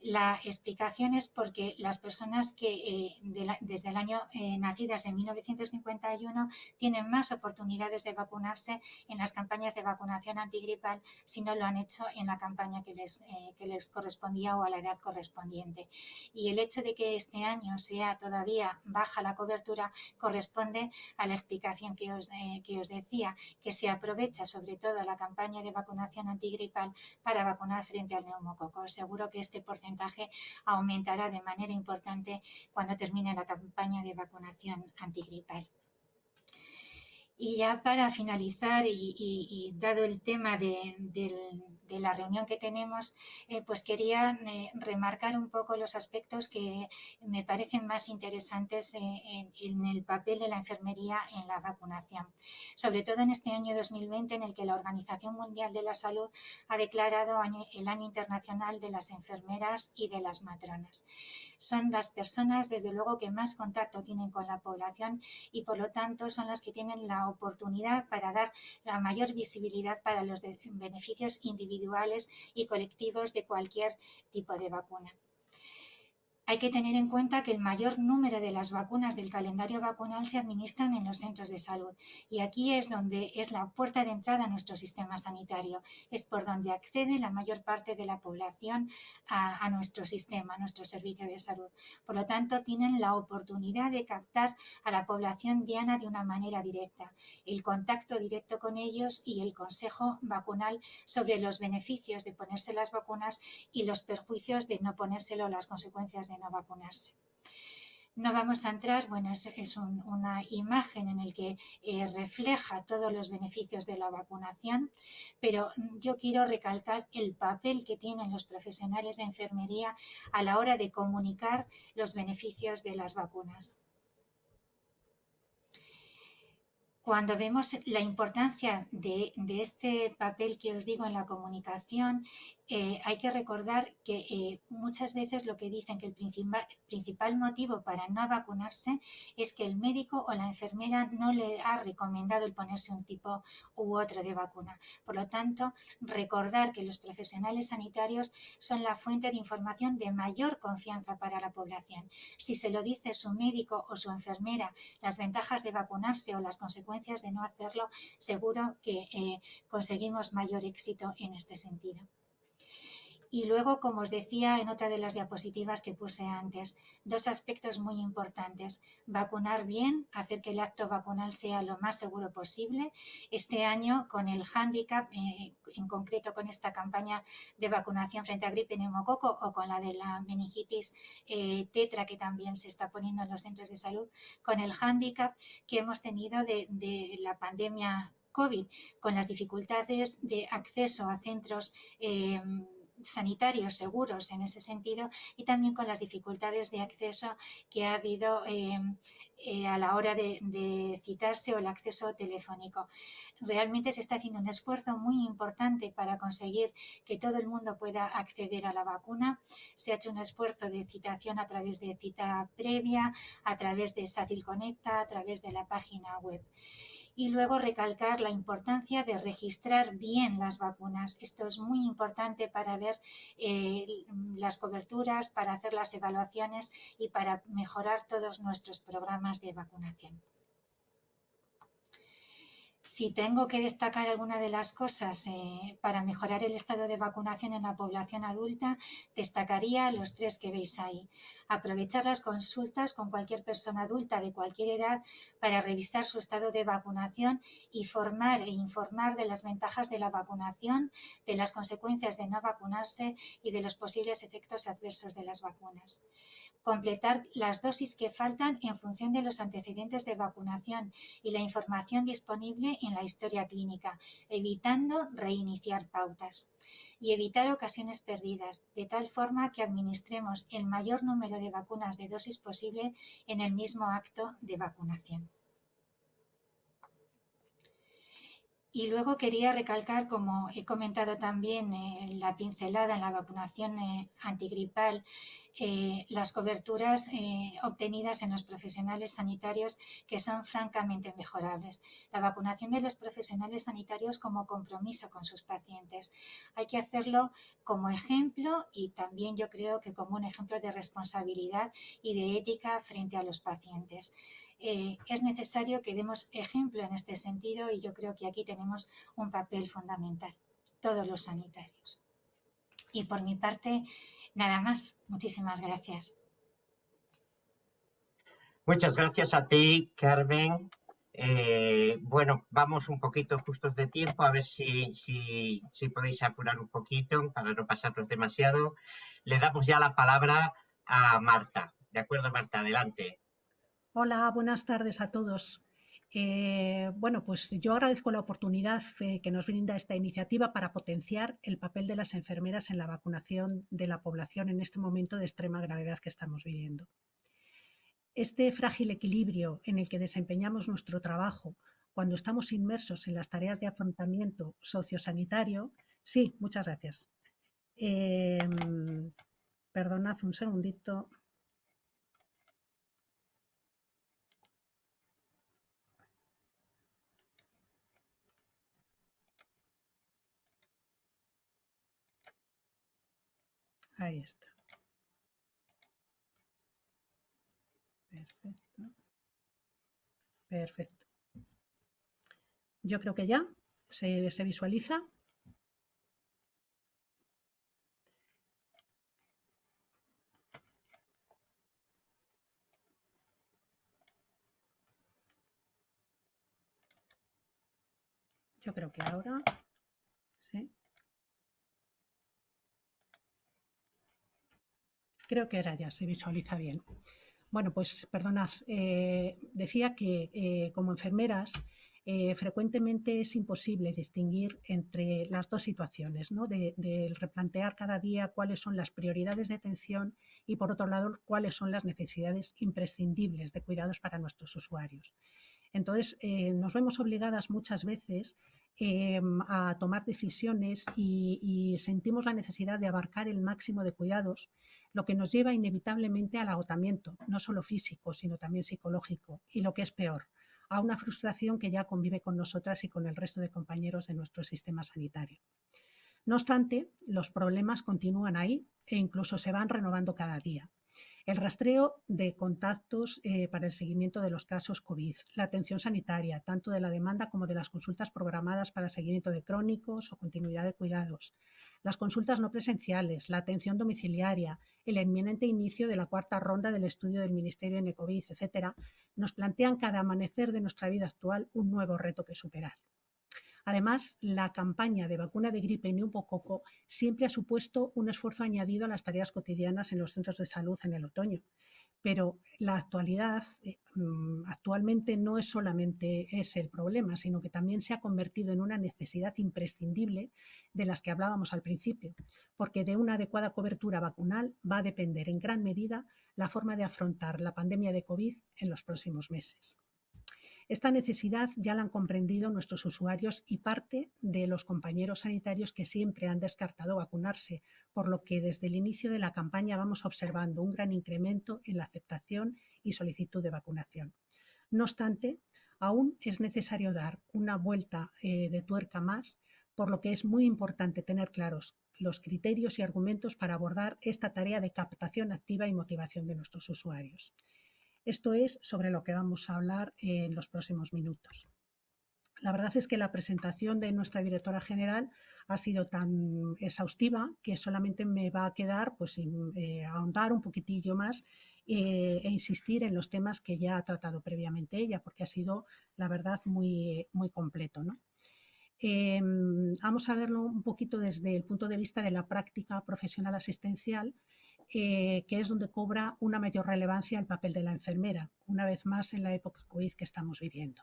Speaker 2: La explicación es porque las personas que desde el año nacidas en 1951 tienen más oportunidades de vacunarse en las campañas de vacunación antigripal si no lo han hecho en la campaña que les correspondía o a la edad correspondiente. Y el hecho de que este año sea todavía baja la cobertura corresponde a la explicación que os decía, que se aprovecha sobre todo la campaña de vacunación antigripal para vacunar frente al neumococo. Seguro que este porcentaje aumentará de manera importante cuando termine la campaña de vacunación antigripal. Y ya para finalizar y dado el tema de la reunión que tenemos, pues quería remarcar un poco los aspectos que me parecen más interesantes en el papel de la enfermería en la vacunación. Sobre todo en este año 2020 en el que la Organización Mundial de la Salud ha declarado el Año Internacional de las Enfermeras y de las Matronas. Son las personas, desde luego, que más contacto tienen con la población y, por lo tanto, son las que tienen la oportunidad para dar la mayor visibilidad para los beneficios individuales y colectivos de cualquier tipo de vacuna. Hay que tener en cuenta que el mayor número de las vacunas del calendario vacunal se administran en los centros de salud y aquí es donde es la puerta de entrada a nuestro sistema sanitario. Es por donde accede la mayor parte de la población a nuestro sistema, a nuestro servicio de salud. Por lo tanto, tienen la oportunidad de captar a la población diana de una manera directa, el contacto directo con ellos y el consejo vacunal sobre los beneficios de ponerse las vacunas y los perjuicios de no ponérselo, las consecuencias de no vacunarse. No vamos a entrar, bueno, es una imagen en la que refleja todos los beneficios de la vacunación, pero yo quiero recalcar el papel que tienen los profesionales de enfermería a la hora de comunicar los beneficios de las vacunas. Cuando vemos la importancia de este papel que os digo en la comunicación, hay que recordar que muchas veces lo que dicen que el principal motivo para no vacunarse es que el médico o la enfermera no le ha recomendado el ponerse un tipo u otro de vacuna. Por lo tanto, recordar que los profesionales sanitarios son la fuente de información de mayor confianza para la población. Si se lo dice su médico o su enfermera, las ventajas de vacunarse o las consecuencias de no hacerlo, seguro que conseguimos mayor éxito en este sentido. Y luego, como os decía en otra de las diapositivas que puse antes, dos aspectos muy importantes. Vacunar bien, hacer que el acto vacunal sea lo más seguro posible. Este año, con el hándicap, en concreto con esta campaña de vacunación frente a gripe neumococo o con la de la meningitis tetra que también se está poniendo en los centros de salud, con el hándicap que hemos tenido de la pandemia COVID, con las dificultades de acceso a centros sanitarios seguros en ese sentido y también con las dificultades de acceso que ha habido a la hora de citarse o el acceso telefónico. Realmente se está haciendo un esfuerzo muy importante para conseguir que todo el mundo pueda acceder a la vacuna. Se ha hecho un esfuerzo de citación a través de cita previa, a través de SACIL Conecta, a través de la página web. Y luego recalcar la importancia de registrar bien las vacunas. Esto es muy importante para ver las coberturas, para hacer las evaluaciones y para mejorar todos nuestros programas de vacunación. Si tengo que destacar alguna de las cosas para mejorar el estado de vacunación en la población adulta, destacaría los tres que veis ahí. Aprovechar las consultas con cualquier persona adulta de cualquier edad para revisar su estado de vacunación y formar e informar de las ventajas de la vacunación, de las consecuencias de no vacunarse y de los posibles efectos adversos de las vacunas. Completar las dosis que faltan en función de los antecedentes de vacunación y la información disponible en la historia clínica, evitando reiniciar pautas. Y evitar ocasiones perdidas, de tal forma que administremos el mayor número de vacunas de dosis posible en el mismo acto de vacunación. Y luego quería recalcar, como he comentado también en la pincelada en la vacunación antigripal, las coberturas obtenidas en los profesionales sanitarios que son francamente mejorables. La vacunación de los profesionales sanitarios como compromiso con sus pacientes. Hay que hacerlo como ejemplo y también yo creo que como un ejemplo de responsabilidad y de ética frente a los pacientes. Es necesario que demos ejemplo en este sentido y yo creo que aquí tenemos un papel fundamental, todos los sanitarios. Y por mi parte, nada más. Muchísimas gracias.
Speaker 1: Muchas gracias a ti, Carmen. Bueno, vamos un poquito justos de tiempo, a ver si podéis apurar un poquito para no pasarnos demasiado. Le damos ya la palabra a Marta. ¿De acuerdo, Marta? Adelante.
Speaker 3: Hola, buenas tardes a todos. Bueno, pues yo agradezco la oportunidad que nos brinda esta iniciativa para potenciar el papel de las enfermeras en la vacunación de la población en este momento de extrema gravedad que estamos viviendo. Este frágil equilibrio en el que desempeñamos nuestro trabajo cuando estamos inmersos en las tareas de afrontamiento sociosanitario. Sí, muchas gracias. Perdonad un segundito. Ahí está. Perfecto. Perfecto. Yo creo que ya se visualiza. Yo creo que ahora sí. Creo que ahora ya se visualiza bien. Bueno, pues perdonad, decía que como enfermeras frecuentemente es imposible distinguir entre las dos situaciones, ¿no? De replantear cada día cuáles son las prioridades de atención y, por otro lado, cuáles son las necesidades imprescindibles de cuidados para nuestros usuarios. Entonces, nos vemos obligadas muchas veces a tomar decisiones y sentimos la necesidad de abarcar el máximo de cuidados, lo que nos lleva inevitablemente al agotamiento, no solo físico, sino también psicológico, y lo que es peor, a una frustración que ya convive con nosotras y con el resto de compañeros de nuestro sistema sanitario. No obstante, los problemas continúan ahí e incluso se van renovando cada día. El rastreo de contactos para el seguimiento de los casos COVID, la atención sanitaria, tanto de la demanda como de las consultas programadas para seguimiento de crónicos o continuidad de cuidados, las consultas no presenciales, la atención domiciliaria, el inminente inicio de la cuarta ronda del estudio del Ministerio en Ecovid, etcétera, nos plantean cada amanecer de nuestra vida actual un nuevo reto que superar. Además, la campaña de vacuna de gripe y neumococo siempre ha supuesto un esfuerzo añadido a las tareas cotidianas en los centros de salud en el otoño. Pero la actualidad actualmente no es solamente ese el problema, sino que también se ha convertido en una necesidad imprescindible de las que hablábamos al principio, porque de una adecuada cobertura vacunal va a depender en gran medida la forma de afrontar la pandemia de COVID en los próximos meses. Esta necesidad ya la han comprendido nuestros usuarios y parte de los compañeros sanitarios que siempre han descartado vacunarse, por lo que desde el inicio de la campaña vamos observando un gran incremento en la aceptación y solicitud de vacunación. No obstante, aún es necesario dar una vuelta de tuerca más, por lo que es muy importante tener claros los criterios y argumentos para abordar esta tarea de captación activa y motivación de nuestros usuarios. Esto es sobre lo que vamos a hablar en los próximos minutos. La verdad es que la presentación de nuestra directora general ha sido tan exhaustiva que solamente me va a quedar pues, ahondar un poquitillo más e insistir en los temas que ya ha tratado previamente ella, porque ha sido, la verdad, muy, muy completo, ¿no? Vamos a verlo un poquito desde el punto de vista de la práctica profesional asistencial, que es donde cobra una mayor relevancia el papel de la enfermera, una vez más en la época COVID que estamos viviendo.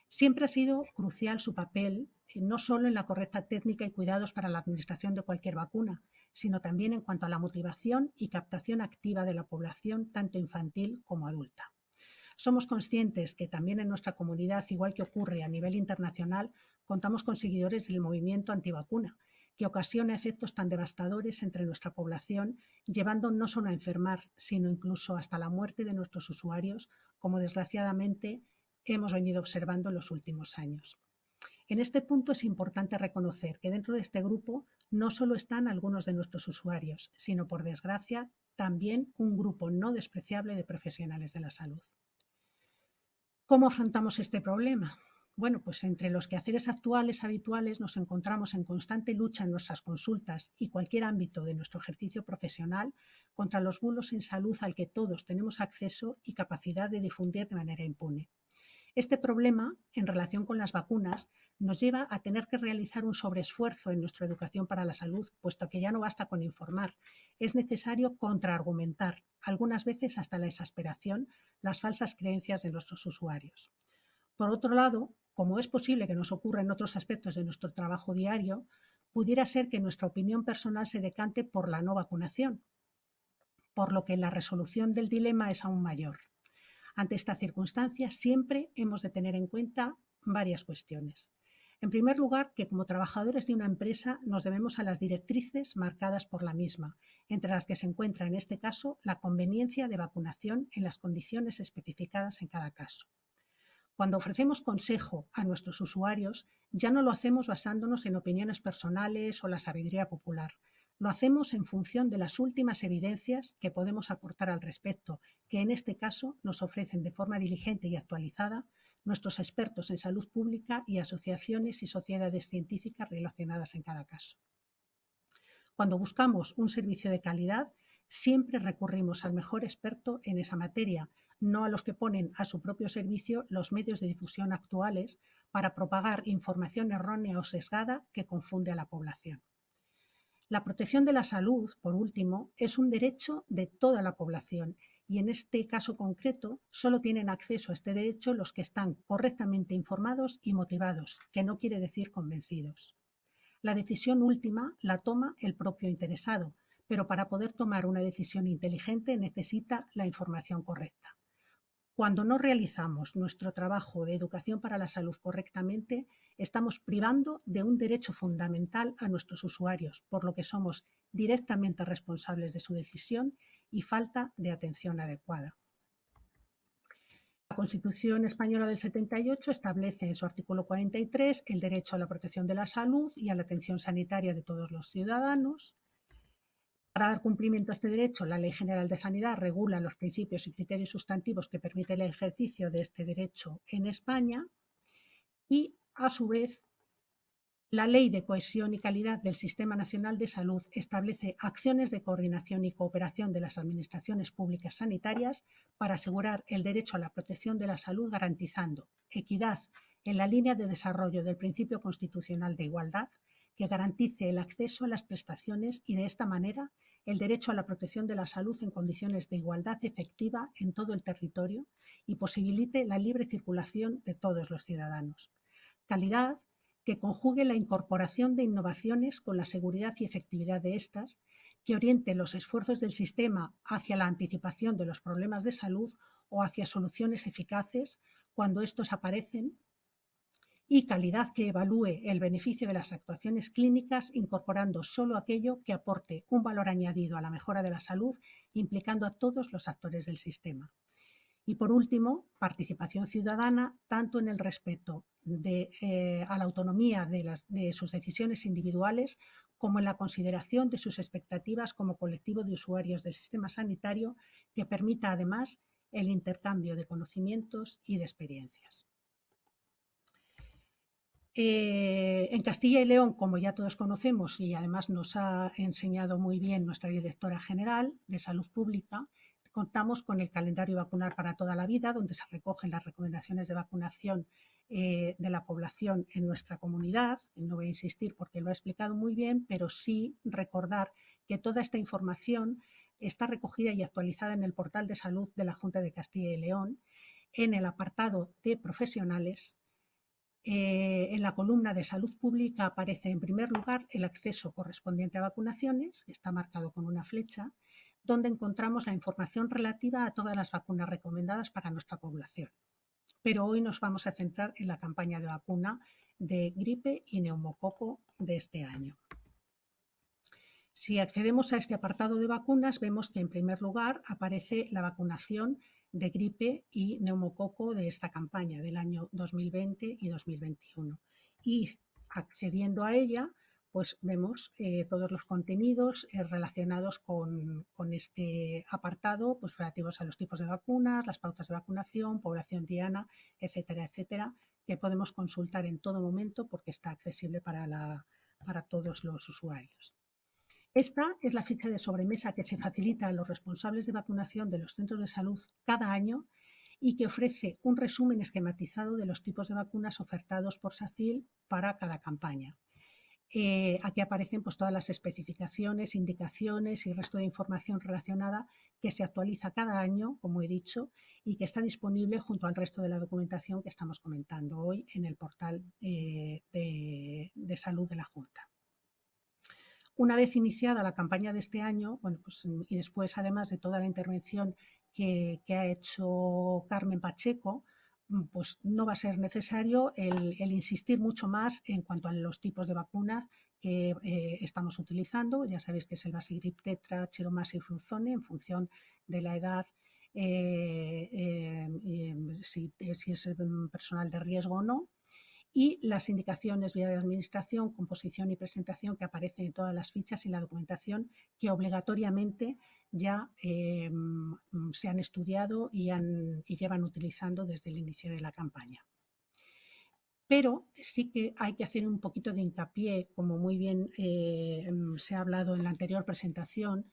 Speaker 3: Siempre ha sido crucial su papel, no solo en la correcta técnica y cuidados para la administración de cualquier vacuna, sino también en cuanto a la motivación y captación activa de la población, tanto infantil como adulta. Somos conscientes que también en nuestra comunidad, igual que ocurre a nivel internacional, contamos con seguidores del movimiento antivacuna, que ocasiona efectos tan devastadores entre nuestra población, llevando no solo a enfermar, sino incluso hasta la muerte de nuestros usuarios, como desgraciadamente hemos venido observando en los últimos años. En este punto es importante reconocer que dentro de este grupo no solo están algunos de nuestros usuarios, sino, por desgracia, también un grupo no despreciable de profesionales de la salud. ¿Cómo afrontamos este problema? Bueno, pues entre los quehaceres actuales habituales nos encontramos en constante lucha en nuestras consultas y cualquier ámbito de nuestro ejercicio profesional contra los bulos en salud al que todos tenemos acceso y capacidad de difundir de manera impune. Este problema, en relación con las vacunas, nos lleva a tener que realizar un sobreesfuerzo en nuestra educación para la salud, puesto que ya no basta con informar. Es necesario contraargumentar, algunas veces hasta la exasperación, las falsas creencias de nuestros usuarios. Por otro lado, como es posible que nos ocurra en otros aspectos de nuestro trabajo diario, pudiera ser que nuestra opinión personal se decante por la no vacunación, por lo que la resolución del dilema es aún mayor. Ante esta circunstancia, siempre hemos de tener en cuenta varias cuestiones. En primer lugar, que como trabajadores de una empresa nos debemos a las directrices marcadas por la misma, entre las que se encuentra en este caso la conveniencia de vacunación en las condiciones especificadas en cada caso. Cuando ofrecemos consejo a nuestros usuarios, ya no lo hacemos basándonos en opiniones personales o la sabiduría popular. Lo hacemos en función de las últimas evidencias que podemos aportar al respecto, que en este caso nos ofrecen de forma diligente y actualizada nuestros expertos en salud pública y asociaciones y sociedades científicas relacionadas en cada caso. Cuando buscamos un servicio de calidad, siempre recurrimos al mejor experto en esa materia, no a los que ponen a su propio servicio los medios de difusión actuales para propagar información errónea o sesgada que confunde a la población. La protección de la salud, por último, es un derecho de toda la población y en este caso concreto solo tienen acceso a este derecho los que están correctamente informados y motivados, que no quiere decir convencidos. La decisión última la toma el propio interesado, pero para poder tomar una decisión inteligente necesita la información correcta. Cuando no realizamos nuestro trabajo de educación para la salud correctamente, estamos privando de un derecho fundamental a nuestros usuarios, por lo que somos directamente responsables de su decisión y falta de atención adecuada. La Constitución Española del 78 establece en su artículo 43 el derecho a la protección de la salud y a la atención sanitaria de todos los ciudadanos. Para dar cumplimiento a este derecho, la Ley General de Sanidad regula los principios y criterios sustantivos que permiten el ejercicio de este derecho en España y, a su vez, La Ley de Cohesión y Calidad del Sistema Nacional de Salud establece acciones de coordinación y cooperación de las administraciones públicas sanitarias para asegurar el derecho a la protección de la salud, garantizando equidad en la línea de desarrollo del principio constitucional de igualdad, que garantice el acceso a las prestaciones y, de esta manera, el derecho a la protección de la salud en condiciones de igualdad efectiva en todo el territorio y posibilite la libre circulación de todos los ciudadanos. Calidad que conjugue la incorporación de innovaciones con la seguridad y efectividad de estas, que oriente los esfuerzos del sistema hacia la anticipación de los problemas de salud o hacia soluciones eficaces cuando estos aparecen, y calidad que evalúe el beneficio de las actuaciones clínicas incorporando solo aquello que aporte un valor añadido a la mejora de la salud, implicando a todos los actores del sistema. Y por último, participación ciudadana, tanto en el respeto a la autonomía de sus decisiones individuales, como en la consideración de sus expectativas como colectivo de usuarios del sistema sanitario, que permita además el intercambio de conocimientos y de experiencias. En Castilla y León, como ya todos conocemos y además nos ha enseñado muy bien nuestra directora general de Salud Pública, contamos con el calendario vacunar para toda la vida, donde se recogen las recomendaciones de vacunación de la población en nuestra comunidad. No voy a insistir porque lo ha explicado muy bien, pero sí recordar que toda esta información está recogida y actualizada en el portal de salud de la Junta de Castilla y León, en el apartado de profesionales. En la columna de salud pública aparece en primer lugar el acceso correspondiente a vacunaciones, que está marcado con una flecha, donde encontramos la información relativa a todas las vacunas recomendadas para nuestra población. Pero hoy nos vamos a centrar en la campaña de vacuna de gripe y neumococo de este año. Si accedemos a este apartado de vacunas, vemos que en primer lugar aparece la vacunación de gripe y neumococo de esta campaña del año 2020 y 2021. Y accediendo a ella, pues vemos todos los contenidos relacionados con este apartado, pues relativos a los tipos de vacunas, las pautas de vacunación, población diana, etcétera, etcétera, que podemos consultar en todo momento porque está accesible para todos los usuarios. Esta es la ficha de sobremesa que se facilita a los responsables de vacunación de los centros de salud cada año y que ofrece un resumen esquematizado de los tipos de vacunas ofertados por SACIL para cada campaña. Aquí aparecen pues, todas las especificaciones, indicaciones y resto de información relacionada que se actualiza cada año, como he dicho, y que está disponible junto al resto de la documentación que estamos comentando hoy en el portal de salud de la Junta. Una vez iniciada la campaña de este año, bueno, pues, y después además de toda la intervención que ha hecho Carmen Pacheco, pues no va a ser necesario el insistir mucho más en cuanto a los tipos de vacunas que estamos utilizando. Ya sabéis que es el Basigrip Tetra, Chiromas y Fluzone, en función de la edad, si es personal de riesgo o no, y las indicaciones vía de administración, composición y presentación que aparecen en todas las fichas y la documentación que obligatoriamente ya se han estudiado y llevan utilizando desde el inicio de la campaña. Pero sí que hay que hacer un poquito de hincapié, como muy bien se ha hablado en la anterior presentación,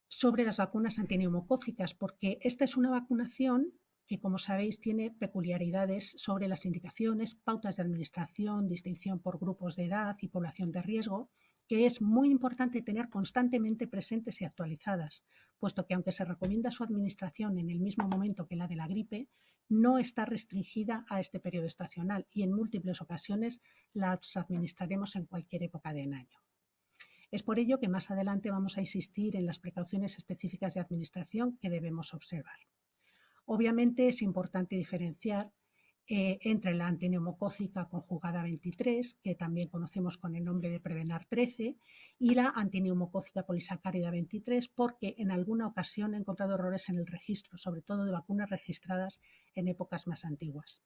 Speaker 3: sobre las vacunas antineumocócicas, porque esta es una vacunación que, como sabéis, tiene peculiaridades sobre las indicaciones, pautas de administración, distinción por grupos de edad y población de riesgo, que es muy importante tener constantemente presentes y actualizadas, puesto que aunque se recomienda su administración en el mismo momento que la de la gripe, no está restringida a este periodo estacional y en múltiples ocasiones las administraremos en cualquier época del año. Es por ello que más adelante vamos a insistir en las precauciones específicas de administración que debemos observar. Obviamente es importante diferenciar entre la antineumocócica conjugada 23, que también conocemos con el nombre de Prevenar 13, y la antineumocócica polisacárida 23, porque en alguna ocasión he encontrado errores en el registro, sobre todo de vacunas registradas en épocas más antiguas.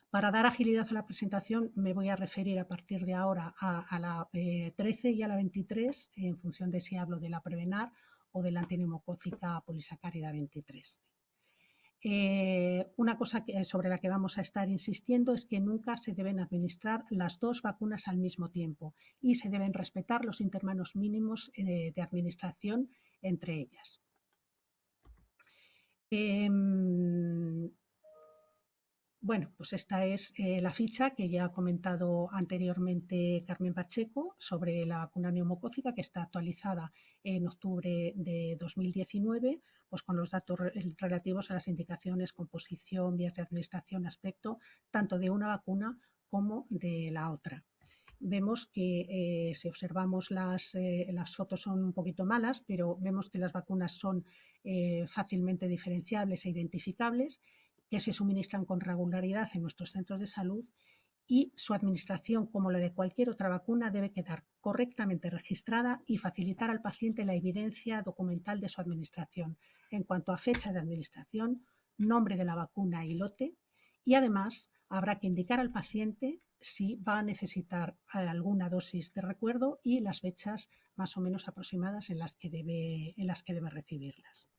Speaker 3: Para dar agilidad a la presentación me voy a referir a partir de ahora a la 13 y a la 23, en función de si hablo de la Prevenar o de la antineumocócica polisacárida 23. Una cosa sobre la que vamos a estar insistiendo es que nunca se deben administrar las dos vacunas al mismo tiempo y se deben respetar los intervalos mínimos de administración entre ellas. Bueno, pues esta es la ficha que ya ha comentado anteriormente Carmen Pacheco sobre la vacuna neumocócica, que está actualizada en octubre de 2019, pues con los datos relativos a las indicaciones, composición, vías de administración, aspecto, tanto de una vacuna como de la otra. Vemos que si observamos las fotos son un poquito malas, pero vemos que las vacunas son fácilmente diferenciables e identificables, que se suministran con regularidad en nuestros centros de salud y su administración, como la de cualquier otra vacuna, debe quedar correctamente registrada y facilitar al paciente la evidencia documental de su administración en cuanto a fecha de administración, nombre de la vacuna y lote, y además habrá que indicar al paciente si va a necesitar alguna dosis de recuerdo y las fechas más o menos aproximadas en las que debe recibirlas.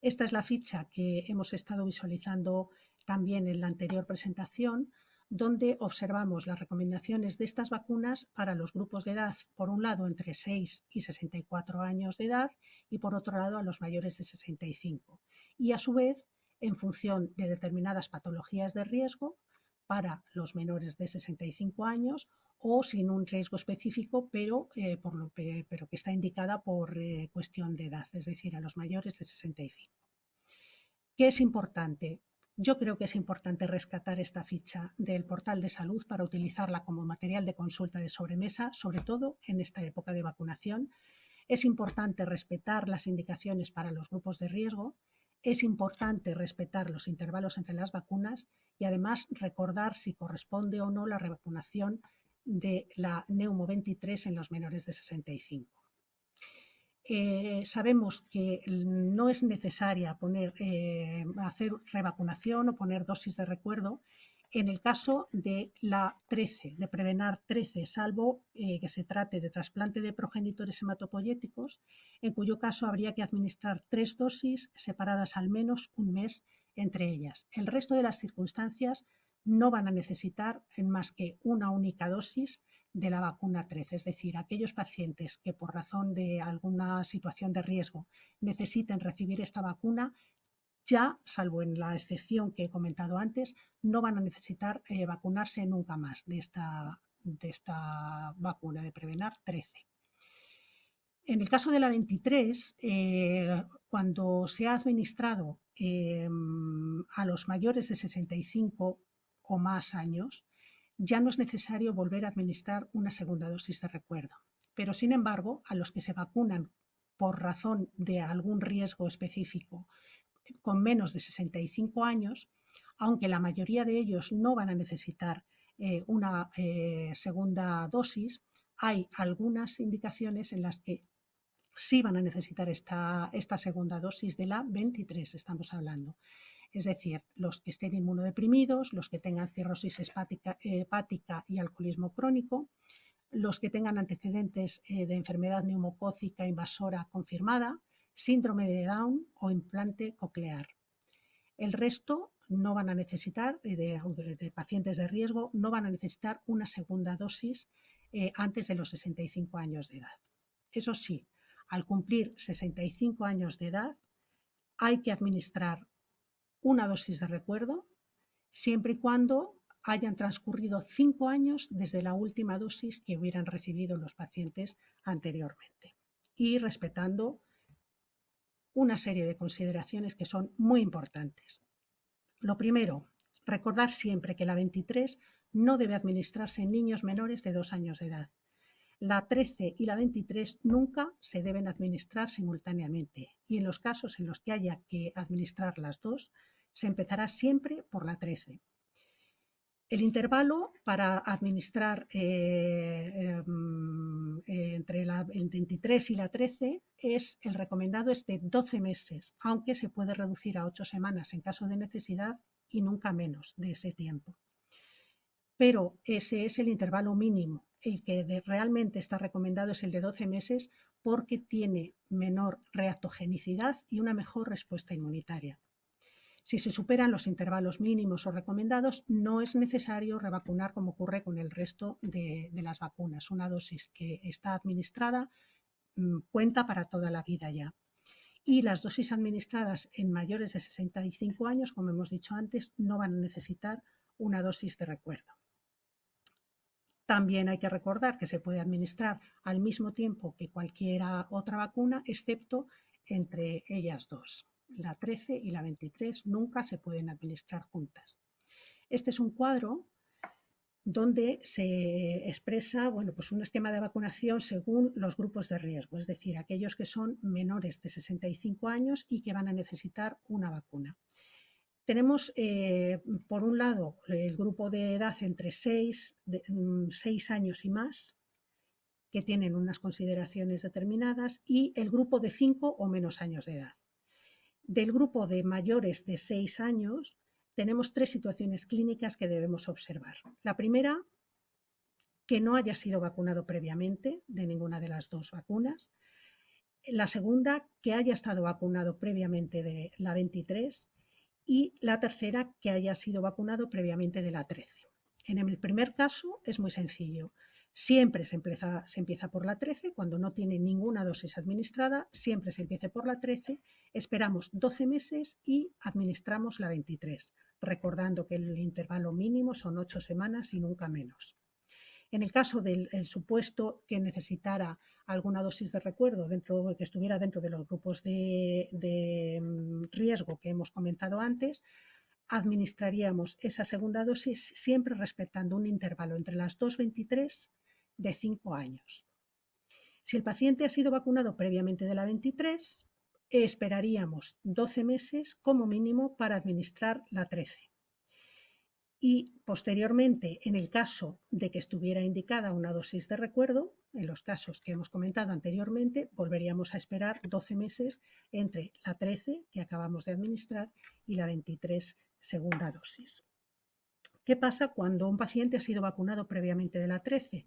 Speaker 3: Esta es la ficha que hemos estado visualizando también en la anterior presentación, donde observamos las recomendaciones de estas vacunas para los grupos de edad, por un lado entre 6 y 64 años de edad y por otro lado a los mayores de 65. Y a su vez, en función de determinadas patologías de riesgo, para los menores de 65 años o sin un riesgo específico, pero que está indicada por cuestión de edad, es decir, a los mayores de 65. ¿Qué es importante? Yo creo que es importante rescatar esta ficha del portal de salud para utilizarla como material de consulta de sobremesa, sobre todo en esta época de vacunación. Es importante respetar las indicaciones para los grupos de riesgo. Es importante respetar los intervalos entre las vacunas y además recordar si corresponde o no la revacunación de la Neumo 23 en los menores de 65. Sabemos que no es necesaria hacer revacunación o poner dosis de recuerdo en el caso de la 13, de Prevenar 13, salvo que se trate de trasplante de progenitores hematopoyéticos, en cuyo caso habría que administrar 3 dosis separadas al menos un mes entre ellas. El resto de las circunstancias no van a necesitar más que una única dosis de la vacuna 13, es decir, aquellos pacientes que por razón de alguna situación de riesgo necesiten recibir esta vacuna, ya, salvo en la excepción que he comentado antes, no van a necesitar vacunarse nunca más de esta vacuna de Prevenar 13. En el caso de la 23, cuando se ha administrado a los mayores de 65 o más años, ya no es necesario volver a administrar una segunda dosis de recuerdo. Pero, sin embargo, a los que se vacunan por razón de algún riesgo específico con menos de 65 años, aunque la mayoría de ellos no van a necesitar una segunda dosis, hay algunas indicaciones en las que sí van a necesitar esta segunda dosis de la 23, estamos hablando. Es decir, los que estén inmunodeprimidos, los que tengan cirrosis hepática y alcoholismo crónico, los que tengan antecedentes de enfermedad neumocócica invasora confirmada, síndrome de Down o implante coclear. El resto no van a necesitar, de pacientes de riesgo, no van a necesitar una segunda dosis antes de los 65 años de edad. Eso sí, al cumplir 65 años de edad, hay que administrar una dosis de recuerdo, siempre y cuando hayan transcurrido 5 años desde la última dosis que hubieran recibido los pacientes anteriormente y respetando una serie de consideraciones que son muy importantes. Lo primero, recordar siempre que la 23 no debe administrarse en niños menores de 2 años de edad. La 13 y la 23 nunca se deben administrar simultáneamente y en los casos en los que haya que administrar las dos, se empezará siempre por la 13. El intervalo para administrar entre el 23 y la 13 el recomendado es de 12 meses, aunque se puede reducir a 8 semanas en caso de necesidad y nunca menos de ese tiempo. Pero ese es el intervalo mínimo. El que realmente está recomendado es el de 12 meses porque tiene menor reactogenicidad y una mejor respuesta inmunitaria. Si se superan los intervalos mínimos o recomendados, no es necesario revacunar como ocurre con el resto de las vacunas. Una dosis que está administrada cuenta para toda la vida ya. Y las dosis administradas en mayores de 65 años, como hemos dicho antes, no van a necesitar una dosis de recuerdo. También hay que recordar que se puede administrar al mismo tiempo que cualquier otra vacuna, excepto entre ellas dos. La 13 y la 23 nunca se pueden administrar juntas. Este es un cuadro donde se expresa pues un esquema de vacunación según los grupos de riesgo, es decir, aquellos que son menores de 65 años y que van a necesitar una vacuna. Tenemos, por un lado, el grupo de edad entre 6 años y más, que tienen unas consideraciones determinadas, y el grupo de 5 o menos años de edad. Del grupo de mayores de 6 años, tenemos 3 situaciones clínicas que debemos observar. La primera, que no haya sido vacunado previamente de ninguna de las dos vacunas. La segunda, que haya estado vacunado previamente de la 23. Y la tercera, que haya sido vacunado previamente de la 13. En el primer caso es muy sencillo. Siempre se empieza por la 13, cuando no tiene ninguna dosis administrada, siempre se empieza por la 13, esperamos 12 meses y administramos la 23, recordando que el intervalo mínimo son 8 semanas y nunca menos. En el caso del supuesto que necesitara alguna dosis de recuerdo que estuviera dentro de los grupos de riesgo que hemos comentado antes, administraríamos esa segunda dosis siempre respetando un intervalo entre las 2,23 de 5 años. Si el paciente ha sido vacunado previamente de la 23, esperaríamos 12 meses como mínimo para administrar la 13. Y posteriormente, en el caso de que estuviera indicada una dosis de recuerdo, en los casos que hemos comentado anteriormente, volveríamos a esperar 12 meses entre la 13, que acabamos de administrar, y la 23, segunda dosis. ¿Qué pasa cuando un paciente ha sido vacunado previamente de la 13?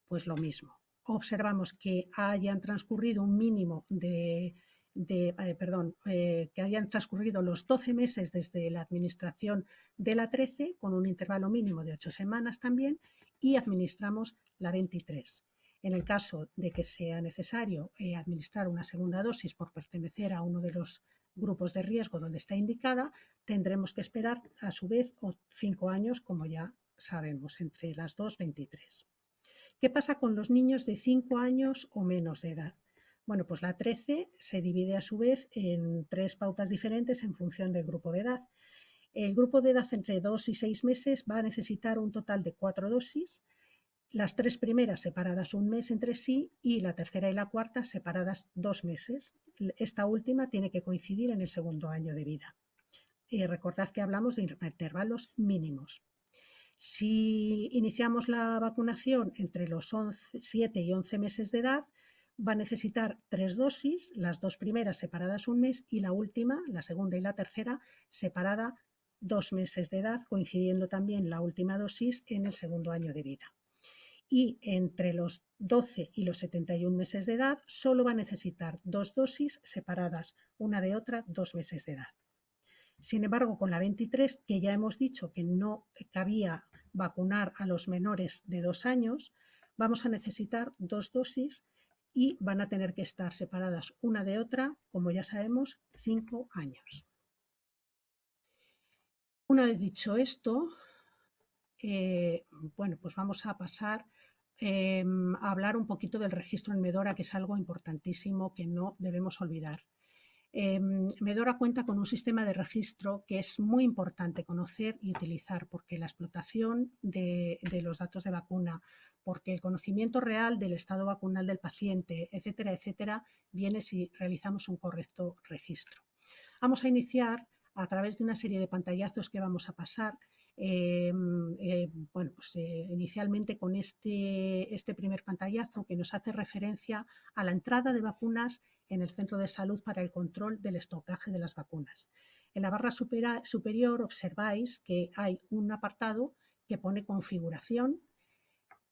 Speaker 3: Pues lo mismo. Observamos que hayan transcurrido un mínimo que hayan transcurrido los 12 meses desde la administración de la 13, con un intervalo mínimo de 8 semanas también, y administramos la 23. En el caso de que sea necesario administrar una segunda dosis por pertenecer a uno de los grupos de riesgo donde está indicada, tendremos que esperar a su vez 5 años, como ya sabemos, entre las 2,23. ¿Qué pasa con los niños de 5 años o menos de edad? Bueno, pues la 13 se divide a su vez en 3 pautas diferentes en función del grupo de edad. El grupo de edad entre 2 y 6 meses va a necesitar un total de 4 dosis, las 3 primeras separadas un mes entre sí y la tercera y la cuarta separadas 2 meses. Esta última tiene que coincidir en el segundo año de vida. Recordad que hablamos de intervalos mínimos. Si iniciamos la vacunación entre los 7 y 11 meses de edad, va a necesitar 3 dosis, las 2 primeras separadas un mes y la última, la segunda y la tercera, separada 2 meses de edad, coincidiendo también la última dosis en el segundo año de vida. Y entre los 12 y los 71 meses de edad solo va a necesitar 2 dosis separadas una de otra 2 meses de edad. Sin embargo, con la 23, que ya hemos dicho que no cabía vacunar a los menores de 2 años, vamos a necesitar 2 dosis y van a tener que estar separadas una de otra, como ya sabemos, 5 años. Una vez dicho esto, pues vamos a pasar a hablar un poquito del registro en Medora, que es algo importantísimo que no debemos olvidar. Medora cuenta con un sistema de registro que es muy importante conocer y utilizar, porque la explotación de los datos de vacuna, porque el conocimiento real del estado vacunal del paciente, etcétera, etcétera, viene si realizamos un correcto registro. Vamos a iniciar a través de una serie de pantallazos que vamos a pasar. Inicialmente con este primer pantallazo que nos hace referencia a la entrada de vacunas en el centro de salud para el control del estocaje de las vacunas. En la barra superior observáis que hay un apartado que pone configuración.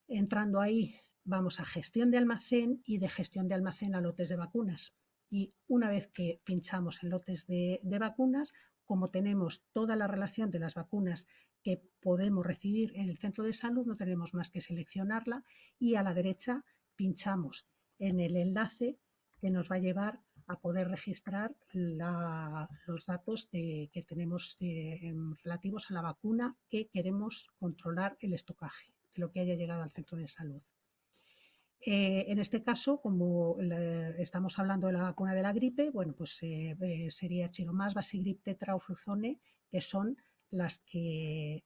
Speaker 3: Entrando ahí vamos a gestión de almacén y de gestión de almacén a lotes de vacunas. Y una vez que pinchamos en lotes de vacunas, como tenemos toda la relación de las vacunas que podemos recibir en el centro de salud, no tenemos más que seleccionarla y a la derecha pinchamos en el enlace que nos va a llevar a poder registrar los datos que tenemos relativos a la vacuna que queremos controlar el estocaje de lo que haya llegado al centro de salud. En este caso, como estamos hablando de la vacuna de la gripe, bueno, pues sería Chiromas, Vasegrip, Tetra o Fluzone, que son las que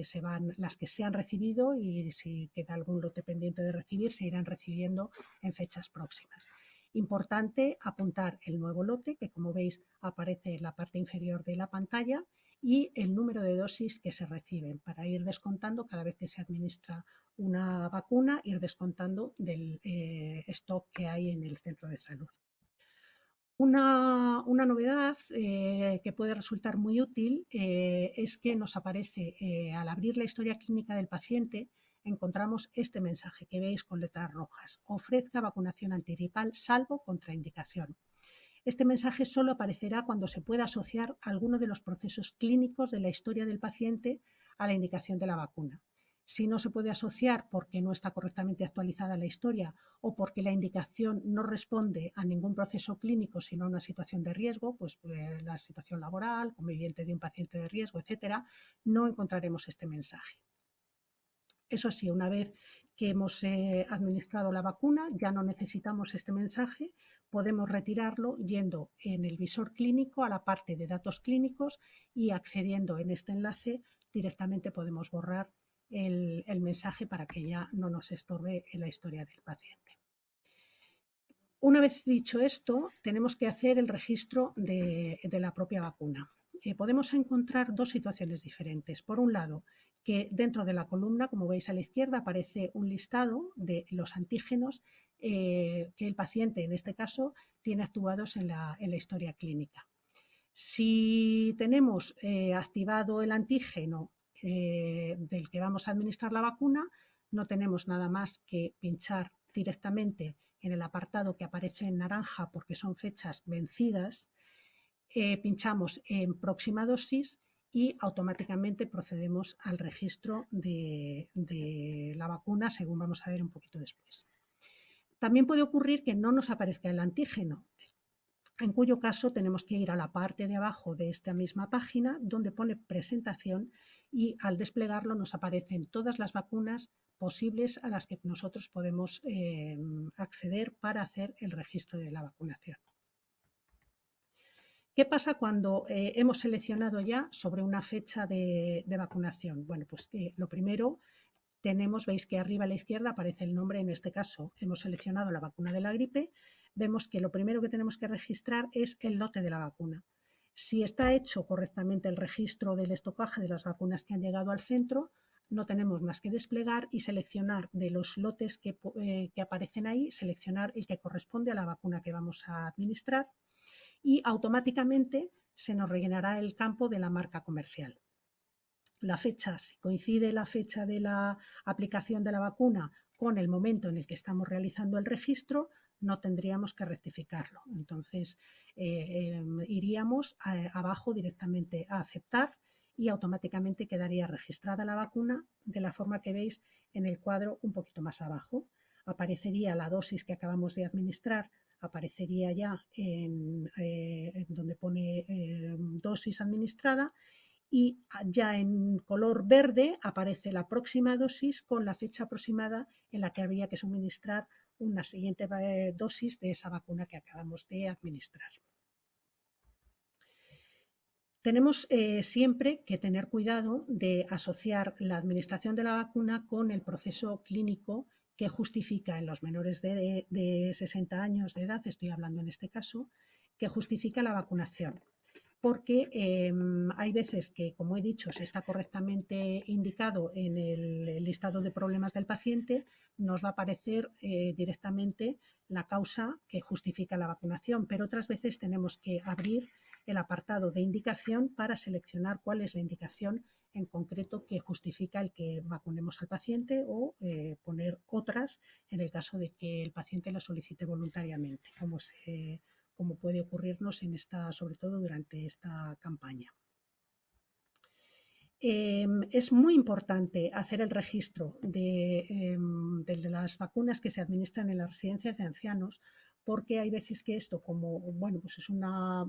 Speaker 3: se han recibido, y si queda algún lote pendiente de recibir, se irán recibiendo en fechas próximas. Importante apuntar el nuevo lote, que como veis aparece en la parte inferior de la pantalla, y el número de dosis que se reciben, para ir descontando cada vez que se administra una vacuna, ir descontando del stock que hay en el centro de salud. Una novedad que puede resultar muy útil es que nos aparece, al abrir la historia clínica del paciente, encontramos este mensaje que veis con letras rojas: ofrezca vacunación antigripal salvo contraindicación. Este mensaje solo aparecerá cuando se pueda asociar alguno de los procesos clínicos de la historia del paciente a la indicación de la vacuna. Si no se puede asociar porque no está correctamente actualizada la historia o porque la indicación no responde a ningún proceso clínico, sino a una situación de riesgo, pues la situación laboral, conviviente de un paciente de riesgo, etcétera, no encontraremos este mensaje. Eso sí, una vez que hemos administrado la vacuna, ya no necesitamos este mensaje, podemos retirarlo yendo en el visor clínico a la parte de datos clínicos y accediendo en este enlace directamente podemos borrar el mensaje para que ya no nos estorbe en la historia del paciente. Una vez dicho esto, tenemos que hacer el registro de la propia vacuna. Podemos encontrar dos situaciones diferentes. Por un lado, que dentro de la columna, como veis a la izquierda, aparece un listado de los antígenos que el paciente, en este caso, tiene activados en la historia clínica. Si tenemos activado el antígeno del que vamos a administrar la vacuna, no tenemos nada más que pinchar directamente en el apartado que aparece en naranja porque son fechas vencidas, pinchamos en próxima dosis y automáticamente procedemos al registro de la vacuna, según vamos a ver un poquito después. También puede ocurrir que no nos aparezca el antígeno, en cuyo caso tenemos que ir a la parte de abajo de esta misma página donde pone presentación y al desplegarlo nos aparecen todas las vacunas posibles a las que nosotros podemos acceder para hacer el registro de la vacunación. ¿Qué pasa cuando hemos seleccionado ya sobre una fecha de vacunación? Bueno, pues lo primero veis que arriba a la izquierda aparece el nombre, en este caso hemos seleccionado la vacuna de la gripe, vemos que lo primero que tenemos que registrar es el lote de la vacuna. Si está hecho correctamente el registro del estocaje de las vacunas que han llegado al centro, no tenemos más que desplegar y seleccionar de los lotes que aparecen ahí, seleccionar el que corresponde a la vacuna que vamos a administrar y automáticamente se nos rellenará el campo de la marca comercial. La fecha, si coincide la fecha de la aplicación de la vacuna con el momento en el que estamos realizando el registro, no tendríamos que rectificarlo. Entonces, iríamos abajo directamente a aceptar y automáticamente quedaría registrada la vacuna de la forma que veis en el cuadro un poquito más abajo. Aparecería la dosis que acabamos de administrar, aparecería ya en donde pone dosis administrada, y ya en color verde aparece la próxima dosis con la fecha aproximada en la que habría que suministrar una siguiente dosis de esa vacuna que acabamos de administrar. Tenemos siempre que tener cuidado de asociar la administración de la vacuna con el proceso clínico que justifica en los menores de 60 años de edad, estoy hablando en este caso, que justifica la vacunación. Porque hay veces que, como he dicho, si está correctamente indicado en el listado de problemas del paciente, nos va a aparecer directamente la causa que justifica la vacunación, pero otras veces tenemos que abrir el apartado de indicación para seleccionar cuál es la indicación en concreto que justifica el que vacunemos al paciente o poner otras en el caso de que el paciente lo solicite voluntariamente, como puede ocurrirnos sobre todo durante esta campaña. Es muy importante hacer el registro de las vacunas que se administran en las residencias de ancianos, porque hay veces que esto, como bueno, pues es una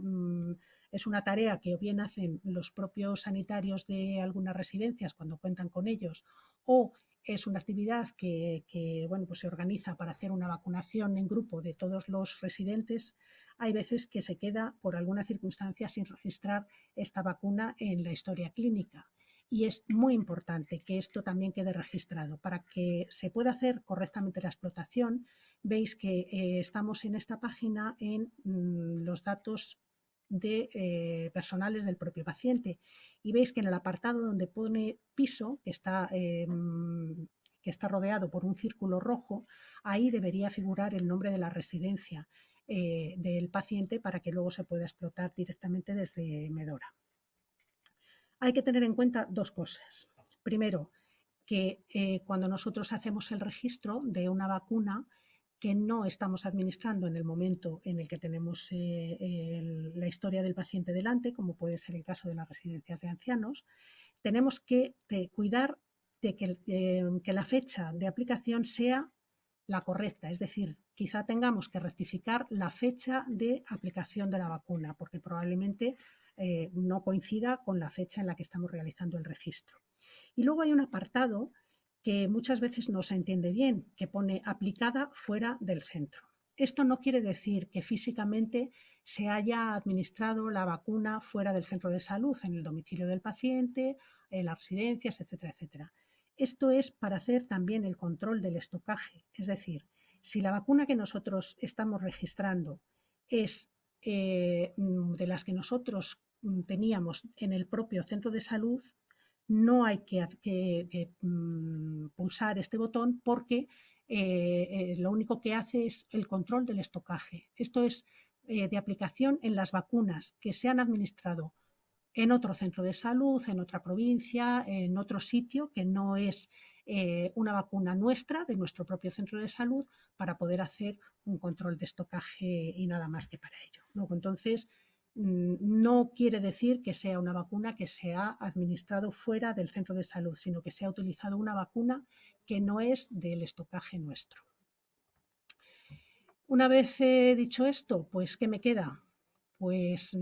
Speaker 3: tarea que o bien hacen los propios sanitarios de algunas residencias cuando cuentan con ellos, o es una actividad que bueno, pues se organiza para hacer una vacunación en grupo de todos los residentes. Hay veces que se queda por alguna circunstancia sin registrar esta vacuna en la historia clínica. Y es muy importante que esto también quede registrado para que se pueda hacer correctamente la explotación. Veis que estamos en esta página en los datos personales del propio paciente y veis que en el apartado donde pone piso, que está rodeado por un círculo rojo, ahí debería figurar el nombre de la residencia del paciente para que luego se pueda explotar directamente desde Medora. Hay que tener en cuenta dos cosas. Primero, que cuando nosotros hacemos el registro de una vacuna que no estamos administrando en el momento en el que tenemos la historia del paciente delante, como puede ser el caso de las residencias de ancianos, tenemos que cuidar de que la fecha de aplicación sea la correcta, es decir, quizá tengamos que rectificar la fecha de aplicación de la vacuna, porque probablemente no coincida con la fecha en la que estamos realizando el registro. Y luego hay un apartado que muchas veces no se entiende bien, que pone aplicada fuera del centro. Esto no quiere decir que físicamente se haya administrado la vacuna fuera del centro de salud, en el domicilio del paciente, en las residencias, etcétera, etcétera. Esto es para hacer también el control del estocaje, es decir, si la vacuna que nosotros estamos registrando es de las que nosotros teníamos en el propio centro de salud, no hay que pulsar este botón porque lo único que hace es el control del estocaje. Esto es de aplicación en las vacunas que se han administrado en otro centro de salud, en otra provincia, en otro sitio que no es una vacuna nuestra, de nuestro propio centro de salud, para poder hacer un control de estocaje y nada más que para ello. Luego, entonces, no quiere decir que sea una vacuna que se ha administrado fuera del centro de salud, sino que se ha utilizado una vacuna que no es del estocaje nuestro. Una vez dicho esto, pues ¿qué me queda? Pues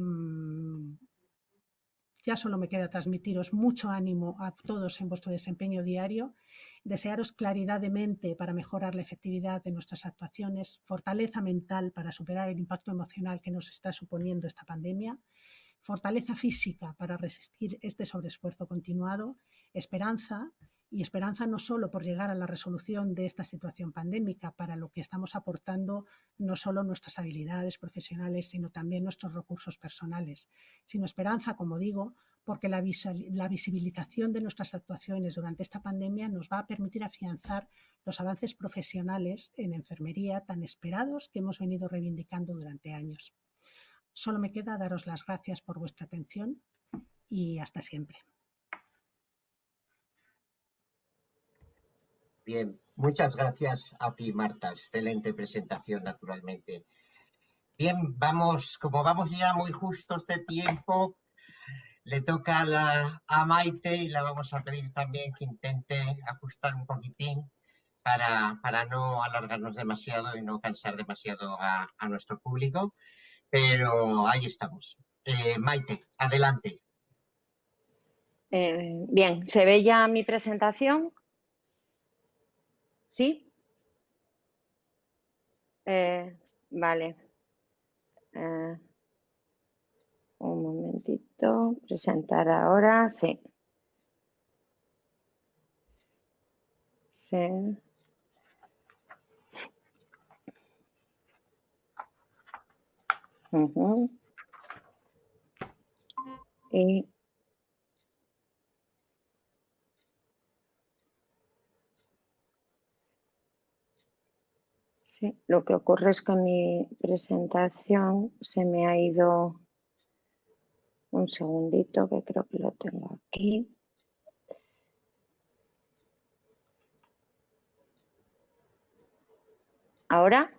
Speaker 3: ya solo me queda transmitiros mucho ánimo a todos en vuestro desempeño diario, desearos claridad de mente para mejorar la efectividad de nuestras actuaciones, fortaleza mental para superar el impacto emocional que nos está suponiendo esta pandemia, fortaleza física para resistir este sobreesfuerzo continuado, esperanza, y esperanza no solo por llegar a la resolución de esta situación pandémica, para lo que estamos aportando no solo nuestras habilidades profesionales, sino también nuestros recursos personales, sino esperanza, como digo, porque la visibilización de nuestras actuaciones durante esta pandemia nos va a permitir afianzar los avances profesionales en enfermería tan esperados que hemos venido reivindicando durante años. Solo me queda daros las gracias por vuestra atención y hasta siempre.
Speaker 1: Bien, muchas gracias a ti, Marta. Excelente presentación, naturalmente. Bien, como vamos ya muy justos de tiempo, le toca a Maite y la vamos a pedir también que intente ajustar un poquitín para no alargarnos demasiado y no cansar demasiado a nuestro público, pero ahí estamos. Maite, adelante.
Speaker 4: Bien, ¿se ve ya mi presentación? ¿Sí? Vale. Un momentito. Presentar ahora. Sí. Sí. Y sí, lo que ocurre es que mi presentación se me ha ido. Un segundito, que creo que lo tengo aquí. ¿Ahora?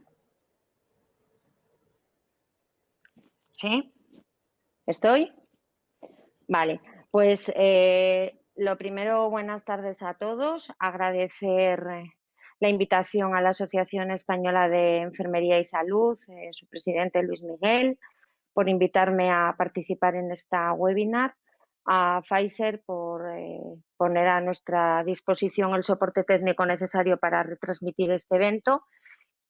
Speaker 4: ¿Sí? ¿Estoy? Vale, pues Lo primero, buenas tardes a todos. Agradecer la invitación a la Asociación Española de Enfermería y Salud, su presidente Luis Miguel, por invitarme a participar en esta webinar, a Pfizer por poner a nuestra disposición el soporte técnico necesario para retransmitir este evento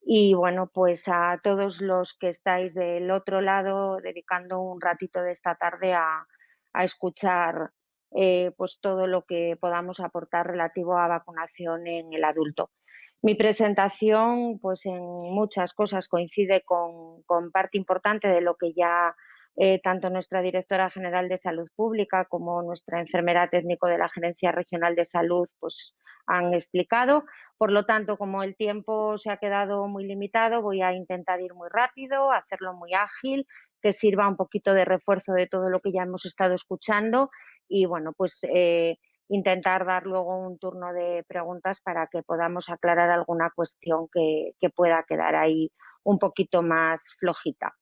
Speaker 4: y bueno, pues a todos los que estáis del otro lado dedicando un ratito de esta tarde a escuchar pues todo lo que podamos aportar relativo a vacunación en el adulto. Mi presentación, pues en muchas cosas coincide con parte importante de lo que ya tanto nuestra directora general de Salud Pública como nuestra enfermera técnico de la Gerencia Regional de Salud pues han explicado. Por lo tanto, como el tiempo se ha quedado muy limitado, voy a intentar ir muy rápido, hacerlo muy ágil, que sirva un poquito de refuerzo de todo lo que ya hemos estado escuchando y bueno, pues intentar dar luego un turno de preguntas para que podamos aclarar alguna cuestión que pueda quedar ahí un poquito más flojita.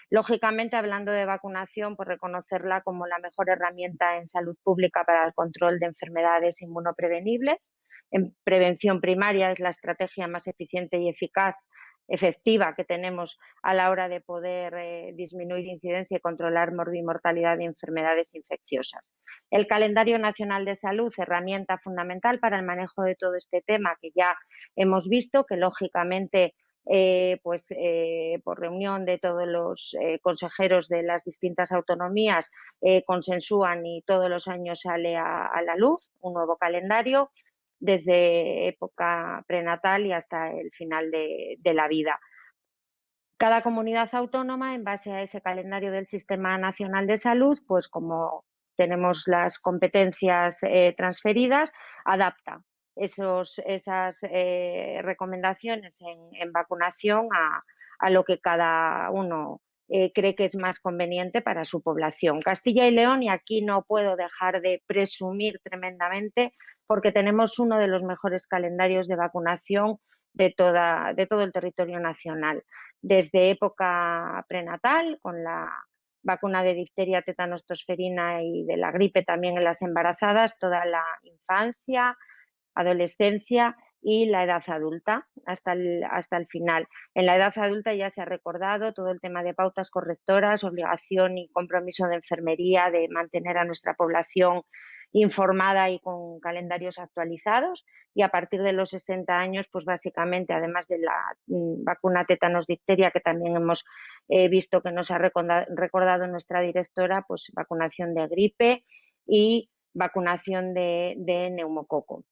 Speaker 4: Lógicamente, hablando de vacunación, pues reconocerla como la mejor herramienta en salud pública para el control de enfermedades inmunoprevenibles. En prevención primaria es la estrategia más eficiente y efectiva que tenemos a la hora de poder disminuir incidencia y controlar morbimortalidad de enfermedades infecciosas. El calendario nacional de salud, herramienta fundamental para el manejo de todo este tema que ya hemos visto, que lógicamente por reunión de todos los consejeros de las distintas autonomías consensúan y todos los años sale a la luz un nuevo calendario desde época prenatal y hasta el final de la vida. Cada comunidad autónoma, en base a ese calendario del Sistema Nacional de Salud, pues como tenemos las competencias transferidas, adapta esas recomendaciones en vacunación a lo que cada uno cree que es más conveniente para su población. Castilla y León, y aquí no puedo dejar de presumir tremendamente, porque tenemos uno de los mejores calendarios de vacunación de todo el territorio nacional. Desde época prenatal, con la vacuna de difteria, tétanos, tosferina y de la gripe también en las embarazadas, toda la infancia, adolescencia y la edad adulta hasta el final. En la edad adulta ya se ha recordado todo el tema de pautas correctoras, obligación y compromiso de enfermería de mantener a nuestra población informada y con calendarios actualizados, y a partir de los 60 años, pues básicamente, además de la vacuna tétanos difteria, que también hemos visto que nos ha recordado nuestra directora, pues vacunación de gripe y vacunación de neumococo.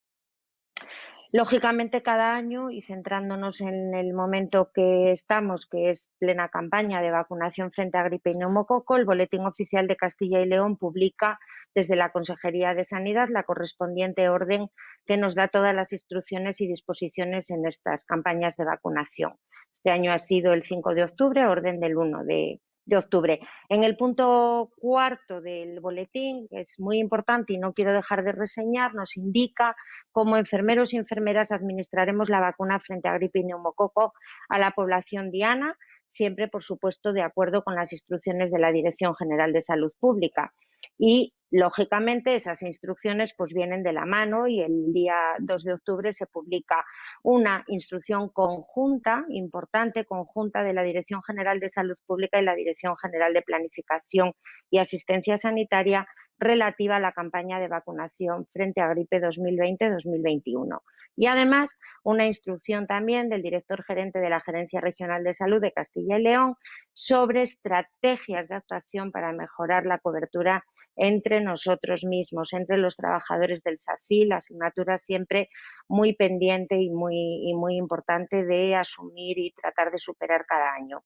Speaker 4: Lógicamente, cada año, y centrándonos en el momento que estamos, que es plena campaña de vacunación frente a gripe y neumococo, el Boletín Oficial de Castilla y León publica desde la Consejería de Sanidad la correspondiente orden que nos da todas las instrucciones y disposiciones en estas campañas de vacunación. Este año ha sido el 5 de octubre, orden del 1 de octubre. En el punto 4 del boletín, que es muy importante y no quiero dejar de reseñar, nos indica cómo enfermeros y enfermeras administraremos la vacuna frente a gripe y neumococo a la población diana, siempre, por supuesto, de acuerdo con las instrucciones de la Dirección General de Salud Pública. Y, lógicamente, esas instrucciones pues vienen de la mano, y el día 2 de octubre se publica una instrucción conjunta, importante, conjunta, de la Dirección General de Salud Pública y la Dirección General de Planificación y Asistencia Sanitaria relativa a la campaña de vacunación frente a gripe 2020-2021. Y además, una instrucción también del director gerente de la Gerencia Regional de Salud de Castilla y León sobre estrategias de actuación para mejorar la cobertura entre nosotros mismos, entre los trabajadores del SACIL, la asignatura siempre muy pendiente y muy importante de asumir y tratar de superar cada año.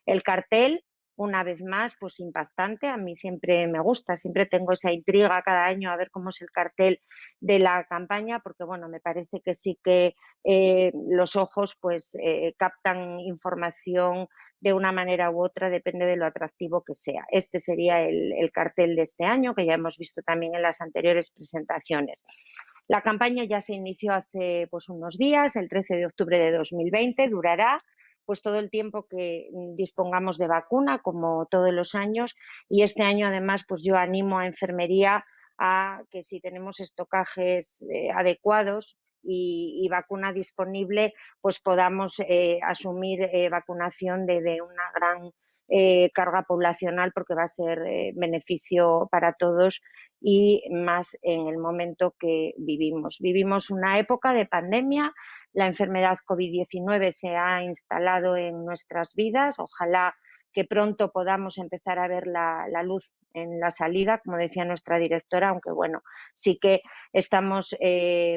Speaker 4: El cartel, una vez más, pues impactante. A mí siempre me gusta, siempre tengo esa intriga cada año a ver cómo es el cartel de la campaña, porque bueno, me parece que sí que los ojos pues captan información de una manera u otra, depende de lo atractivo que sea. Este sería el cartel de este año, que ya hemos visto también en las anteriores presentaciones. La campaña ya se inició hace pues unos días, el 13 de octubre de 2020, durará pues todo el tiempo que dispongamos de vacuna, como todos los años, y este año además pues yo animo a enfermería a que si tenemos estocajes adecuados y vacuna disponible, pues podamos asumir vacunación de una gran carga poblacional, porque va a ser beneficio para todos y más en el momento que vivimos. Vivimos una época de pandemia, la enfermedad COVID-19 se ha instalado en nuestras vidas, ojalá que pronto podamos empezar a ver la luz en la salida, como decía nuestra directora, aunque bueno, sí que estamos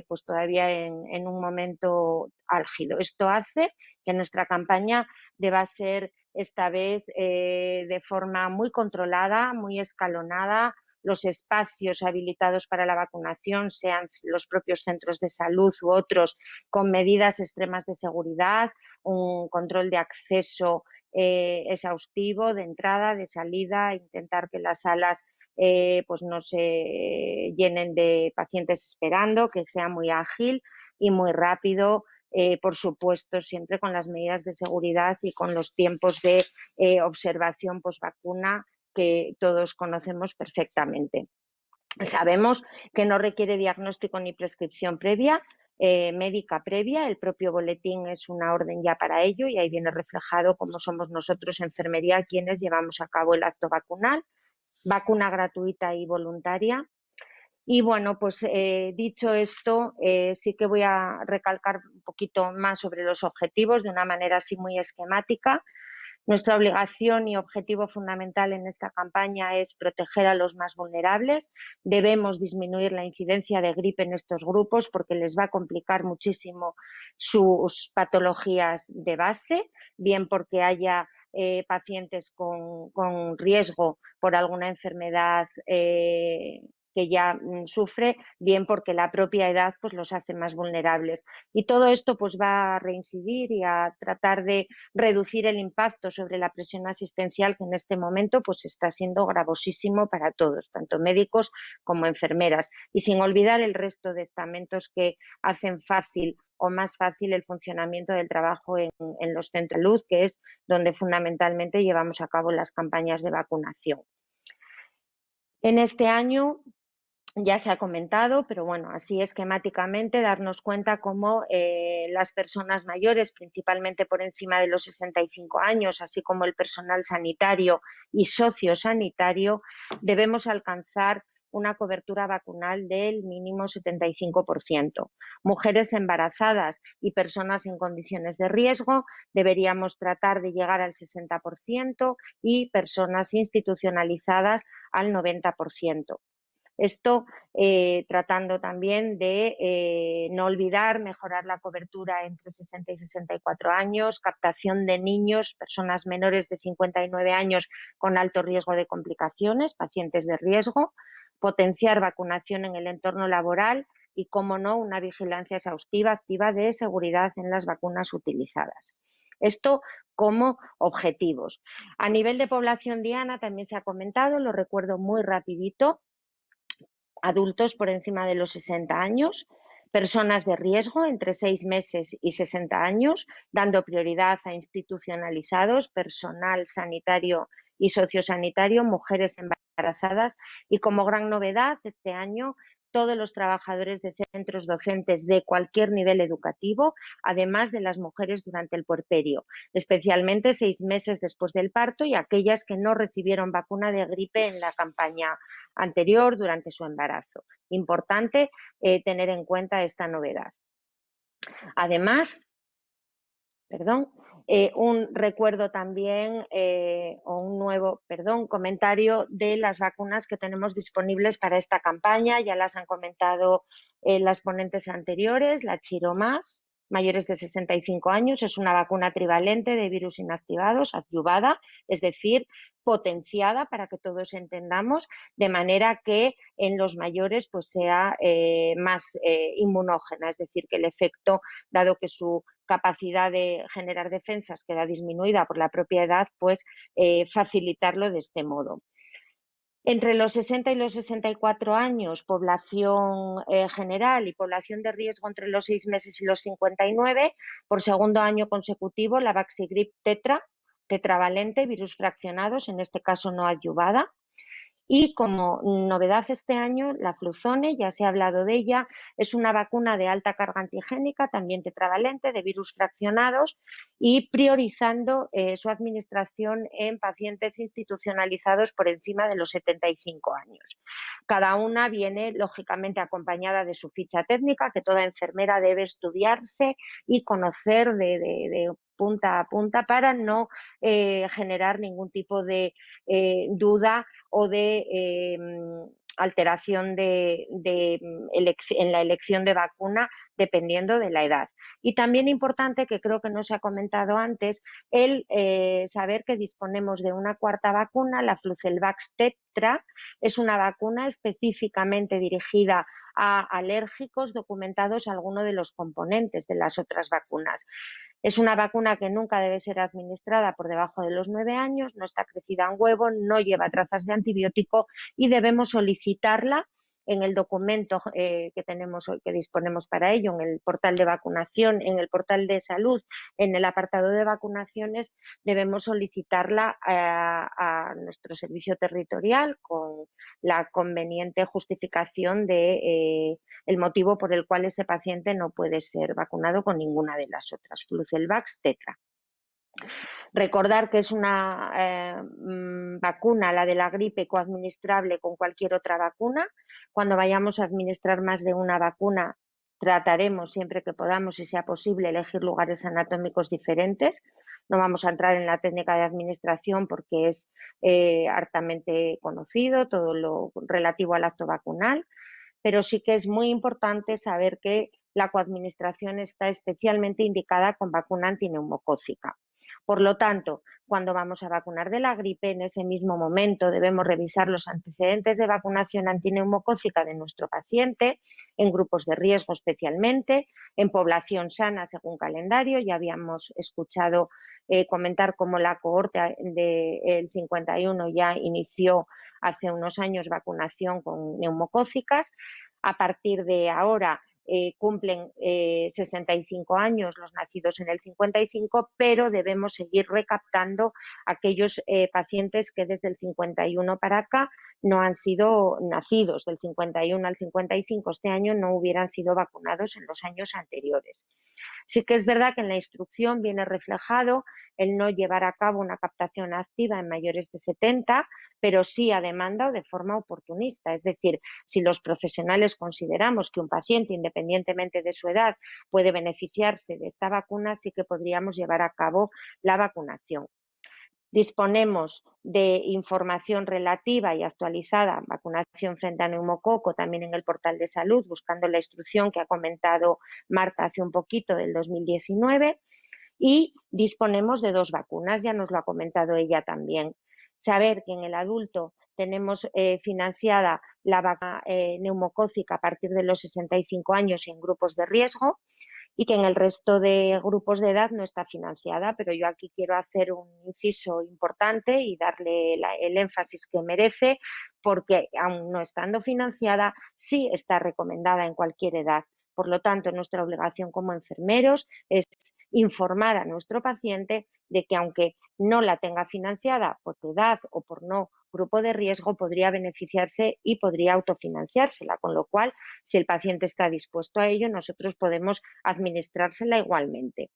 Speaker 4: pues todavía en un momento álgido. Esto hace que nuestra campaña deba ser esta vez de forma muy controlada, muy escalonada. Los espacios habilitados para la vacunación, sean los propios centros de salud u otros, con medidas extremas de seguridad, un control de acceso exhaustivo de entrada, de salida, intentar que las salas pues no se llenen de pacientes esperando, que sea muy ágil y muy rápido, por supuesto siempre con las medidas de seguridad y con los tiempos de observación postvacuna que todos conocemos perfectamente. Sabemos que no requiere diagnóstico ni prescripción previa, médica previa, el propio boletín es una orden ya para ello y ahí viene reflejado cómo somos nosotros, enfermería, quienes llevamos a cabo el acto vacunal, vacuna gratuita y voluntaria. Y bueno, pues dicho esto, sí que voy a recalcar un poquito más sobre los objetivos de una manera así muy esquemática. Nuestra obligación y objetivo fundamental en esta campaña es proteger a los más vulnerables. Debemos disminuir la incidencia de gripe en estos grupos porque les va a complicar muchísimo sus patologías de base, bien porque haya pacientes con riesgo por alguna enfermedad que ya sufre, bien porque la propia edad pues los hace más vulnerables. Y todo esto pues va a reincidir y a tratar de reducir el impacto sobre la presión asistencial, que en este momento pues está siendo gravosísimo para todos, tanto médicos como enfermeras, y sin olvidar el resto de estamentos que hacen fácil o más fácil el funcionamiento del trabajo en los centros de salud, que es donde fundamentalmente llevamos a cabo las campañas de vacunación. En este año ya se ha comentado, pero bueno, así esquemáticamente darnos cuenta cómo las personas mayores, principalmente por encima de los 65 años, así como el personal sanitario y sociosanitario, debemos alcanzar una cobertura vacunal del mínimo 75%. Mujeres embarazadas y personas en condiciones de riesgo deberíamos tratar de llegar al 60% y personas institucionalizadas al 90%. Esto tratando también de no olvidar mejorar la cobertura entre 60 y 64 años, captación de niños, personas menores de 59 años con alto riesgo de complicaciones, pacientes de riesgo, potenciar vacunación en el entorno laboral y, cómo no, una vigilancia exhaustiva activa de seguridad en las vacunas utilizadas. Esto como objetivos. A nivel de población diana también se ha comentado, lo recuerdo muy rapidito. Adultos por encima de los 60 años, personas de riesgo entre 6 meses y 60 años, dando prioridad a institucionalizados, personal sanitario y sociosanitario, mujeres embarazadas y, como gran novedad este año, todos los trabajadores de centros docentes de cualquier nivel educativo, además de las mujeres durante el puerperio, especialmente 6 meses después del parto y aquellas que no recibieron vacuna de gripe en la campaña anterior durante su embarazo. Importante tener en cuenta esta novedad. Además, un recuerdo también o un nuevo, comentario de las vacunas que tenemos disponibles para esta campaña. Ya las han comentado las ponentes anteriores. La Chiromas, mayores de 65 años, es una vacuna trivalente de virus inactivados, adyuvada, es decir, potenciada, para que todos entendamos, de manera que en los mayores pues sea más inmunógena, es decir, que el efecto, dado que su capacidad de generar defensas queda disminuida por la propia edad, pues facilitarlo de este modo. Entre los 60 y los 64 años, población general y población de riesgo entre los 6 meses y los 59, por segundo año consecutivo, la Vaxigrip tetravalente, virus fraccionados, en este caso no adyuvada. Y como novedad este año, la Fluzone, ya se ha hablado de ella, es una vacuna de alta carga antigénica, también tetravalente, de virus fraccionados, y priorizando su administración en pacientes institucionalizados por encima de los 75 años. Cada una viene, lógicamente, acompañada de su ficha técnica, que toda enfermera debe estudiarse y conocer de punta a punta para no generar ningún tipo de duda o de alteración en la elección de vacuna dependiendo de la edad. Y también importante, que creo que no se ha comentado antes, el saber que disponemos de una cuarta vacuna, la Flucelvax Tetra. Es una vacuna específicamente dirigida a alérgicos documentados a alguno de los componentes de las otras vacunas. Es una vacuna que nunca debe ser administrada por debajo de los 9 años, no está crecida en huevo, no lleva trazas de antibiótico y debemos solicitarla en el documento que disponemos para ello, en el portal de vacunación, en el portal de salud, en el apartado de vacunaciones. Debemos solicitarla a nuestro servicio territorial con la conveniente justificación de el motivo por el cual ese paciente no puede ser vacunado con ninguna de las otras, Flucelvax Tetra. Recordar que es una vacuna, la de la gripe, coadministrable con cualquier otra vacuna. Cuando vayamos a administrar más de una vacuna, trataremos, siempre que podamos y sea posible, elegir lugares anatómicos diferentes. No vamos a entrar en la técnica de administración porque es hartamente conocido todo lo relativo al acto vacunal, pero sí que es muy importante saber que la coadministración está especialmente indicada con vacuna antineumocócica. Por lo tanto, cuando vamos a vacunar de la gripe, en ese mismo momento debemos revisar los antecedentes de vacunación antineumocócica de nuestro paciente, en grupos de riesgo especialmente, en población sana según calendario. Ya habíamos escuchado comentar cómo la cohorte del 51 ya inició hace unos años vacunación con neumocócicas. A partir de ahora cumplen 65 años los nacidos en el 55, pero debemos seguir recaptando aquellos pacientes que desde el 51 para acá no han sido nacidos, del 51 al 55 este año no hubieran sido vacunados en los años anteriores. Sí que es verdad que en la instrucción viene reflejado el no llevar a cabo una captación activa en mayores de 70, pero sí a demanda o de forma oportunista. Es decir, si los profesionales consideramos que un paciente, independientemente de su edad, puede beneficiarse de esta vacuna, sí que podríamos llevar a cabo la vacunación. Disponemos de información relativa y actualizada, vacunación frente a neumococo, también en el portal de salud, buscando la instrucción que ha comentado Marta hace un poquito del 2019, y disponemos de 2 vacunas, ya nos lo ha comentado ella también. Saber que en el adulto tenemos financiada la vacuna neumocócica a partir de los 65 años y en grupos de riesgo, y que en el resto de grupos de edad no está financiada, pero yo aquí quiero hacer un inciso importante y darle el énfasis que merece, porque aun no estando financiada, sí está recomendada en cualquier edad. Por lo tanto, nuestra obligación como enfermeros es informar a nuestro paciente de que aunque no la tenga financiada por edad o por no grupo de riesgo, podría beneficiarse y podría autofinanciársela, con lo cual, si el paciente está dispuesto a ello, nosotros podemos administrársela igualmente.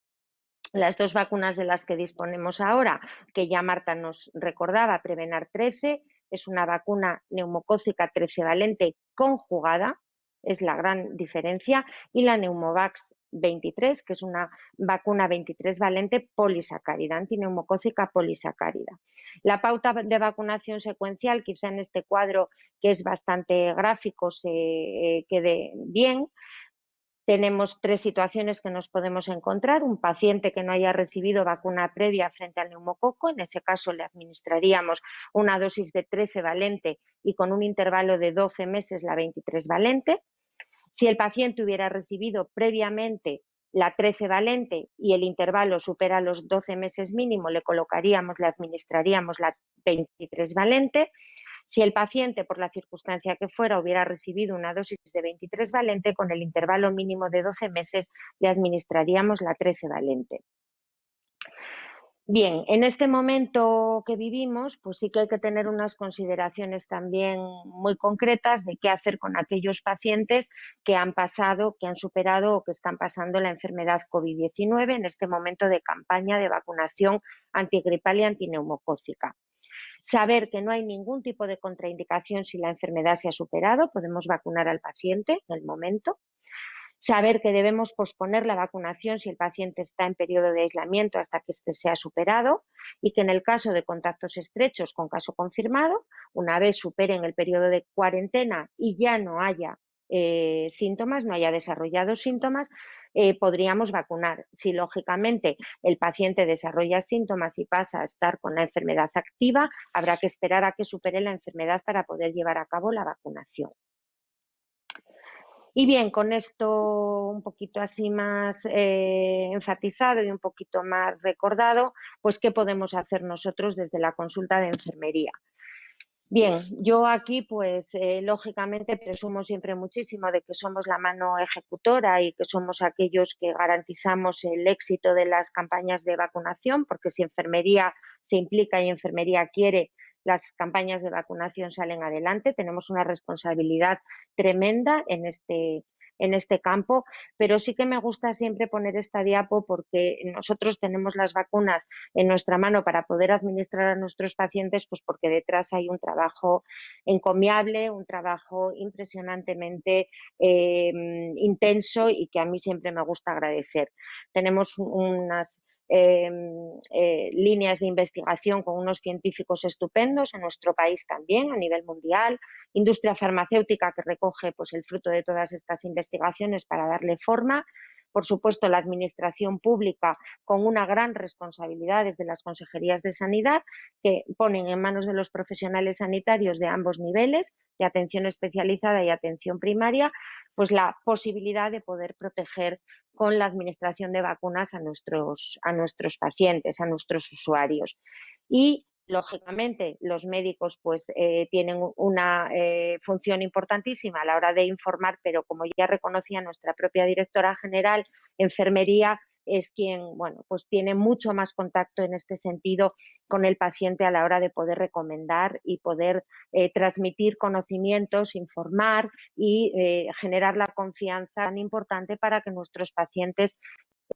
Speaker 4: Las 2 vacunas de las que disponemos ahora, que ya Marta nos recordaba, Prevenar 13, es una vacuna neumocócica 13-valente conjugada, es la gran diferencia, y la Neumovax 23, que es una vacuna 23-valente polisacárida, antineumocócica polisacárida. La pauta de vacunación secuencial, quizá en este cuadro que es bastante gráfico se quede bien. Tenemos 3 situaciones que nos podemos encontrar. Un paciente que no haya recibido vacuna previa frente al neumococo, en ese caso le administraríamos una dosis de 13-valente y con un intervalo de 12 meses la 23-valente. Si el paciente hubiera recibido previamente la 13-valente y el intervalo supera los 12 meses mínimo, le administraríamos la 23-valente. Si el paciente, por la circunstancia que fuera, hubiera recibido una dosis de 23-valente, con el intervalo mínimo de 12 meses le administraríamos la 13-valente. Bien, en este momento que vivimos, pues sí que hay que tener unas consideraciones también muy concretas de qué hacer con aquellos pacientes que han pasado, que han superado o que están pasando la enfermedad COVID-19 en este momento de campaña de vacunación antigripal y antineumocócica. Saber que no hay ningún tipo de contraindicación si la enfermedad se ha superado, podemos vacunar al paciente en el momento. Saber que debemos posponer la vacunación si el paciente está en periodo de aislamiento hasta que este sea superado y que en el caso de contactos estrechos con caso confirmado, una vez superen el periodo de cuarentena y ya no haya síntomas, no haya desarrollado síntomas, podríamos vacunar. Si lógicamente el paciente desarrolla síntomas y pasa a estar con la enfermedad activa, habrá que esperar a que supere la enfermedad para poder llevar a cabo la vacunación. Y bien, con esto un poquito así más enfatizado y un poquito más recordado, pues ¿qué podemos hacer nosotros desde la consulta de enfermería? Bien, yo aquí pues lógicamente presumo siempre muchísimo de que somos la mano ejecutora y que somos aquellos que garantizamos el éxito de las campañas de vacunación, porque si enfermería se implica y enfermería quiere, las campañas de vacunación salen adelante. Tenemos una responsabilidad tremenda en este campo, pero sí que me gusta siempre poner esta diapo porque nosotros tenemos las vacunas en nuestra mano para poder administrar a nuestros pacientes, pues porque detrás hay un trabajo encomiable, un trabajo impresionantemente intenso y que a mí siempre me gusta agradecer. Tenemos unas líneas de investigación con unos científicos estupendos en nuestro país también a nivel mundial, industria farmacéutica que recoge pues el fruto de todas estas investigaciones para darle forma, por supuesto la administración pública con una gran responsabilidad desde las consejerías de sanidad que ponen en manos de los profesionales sanitarios de ambos niveles, de atención especializada y atención primaria, pues la posibilidad de poder proteger con la administración de vacunas a nuestros pacientes, a nuestros usuarios. Y lógicamente, los médicos pues tienen una función importantísima a la hora de informar, pero como ya reconocía nuestra propia directora general, enfermería es quien, bueno, pues tiene mucho más contacto en este sentido con el paciente a la hora de poder recomendar y poder transmitir conocimientos, informar y generar la confianza tan importante para que nuestros pacientes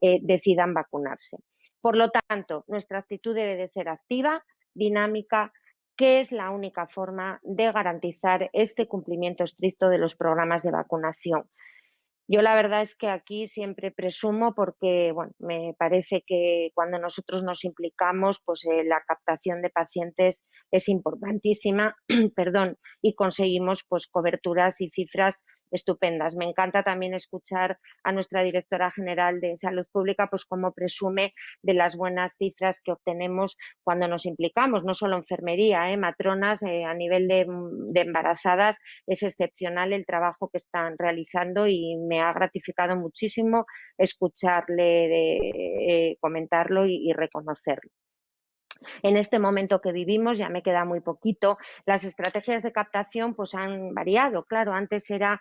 Speaker 4: decidan vacunarse. Por lo tanto, nuestra actitud debe de ser activa, dinámica, que es la única forma de garantizar este cumplimiento estricto de los programas de vacunación. Yo la verdad es que aquí siempre presumo porque bueno, me parece que cuando nosotros nos implicamos, pues la captación de pacientes es importantísima, perdón, y conseguimos pues coberturas y cifras estupendas. Me encanta también escuchar a nuestra directora general de Salud Pública, pues cómo presume de las buenas cifras que obtenemos cuando nos implicamos, no solo enfermería, matronas a nivel de embarazadas, es excepcional el trabajo que están realizando y me ha gratificado muchísimo escucharle comentarlo y reconocerlo. En este momento que vivimos, ya me queda muy poquito, las estrategias de captación pues han variado. Claro, antes era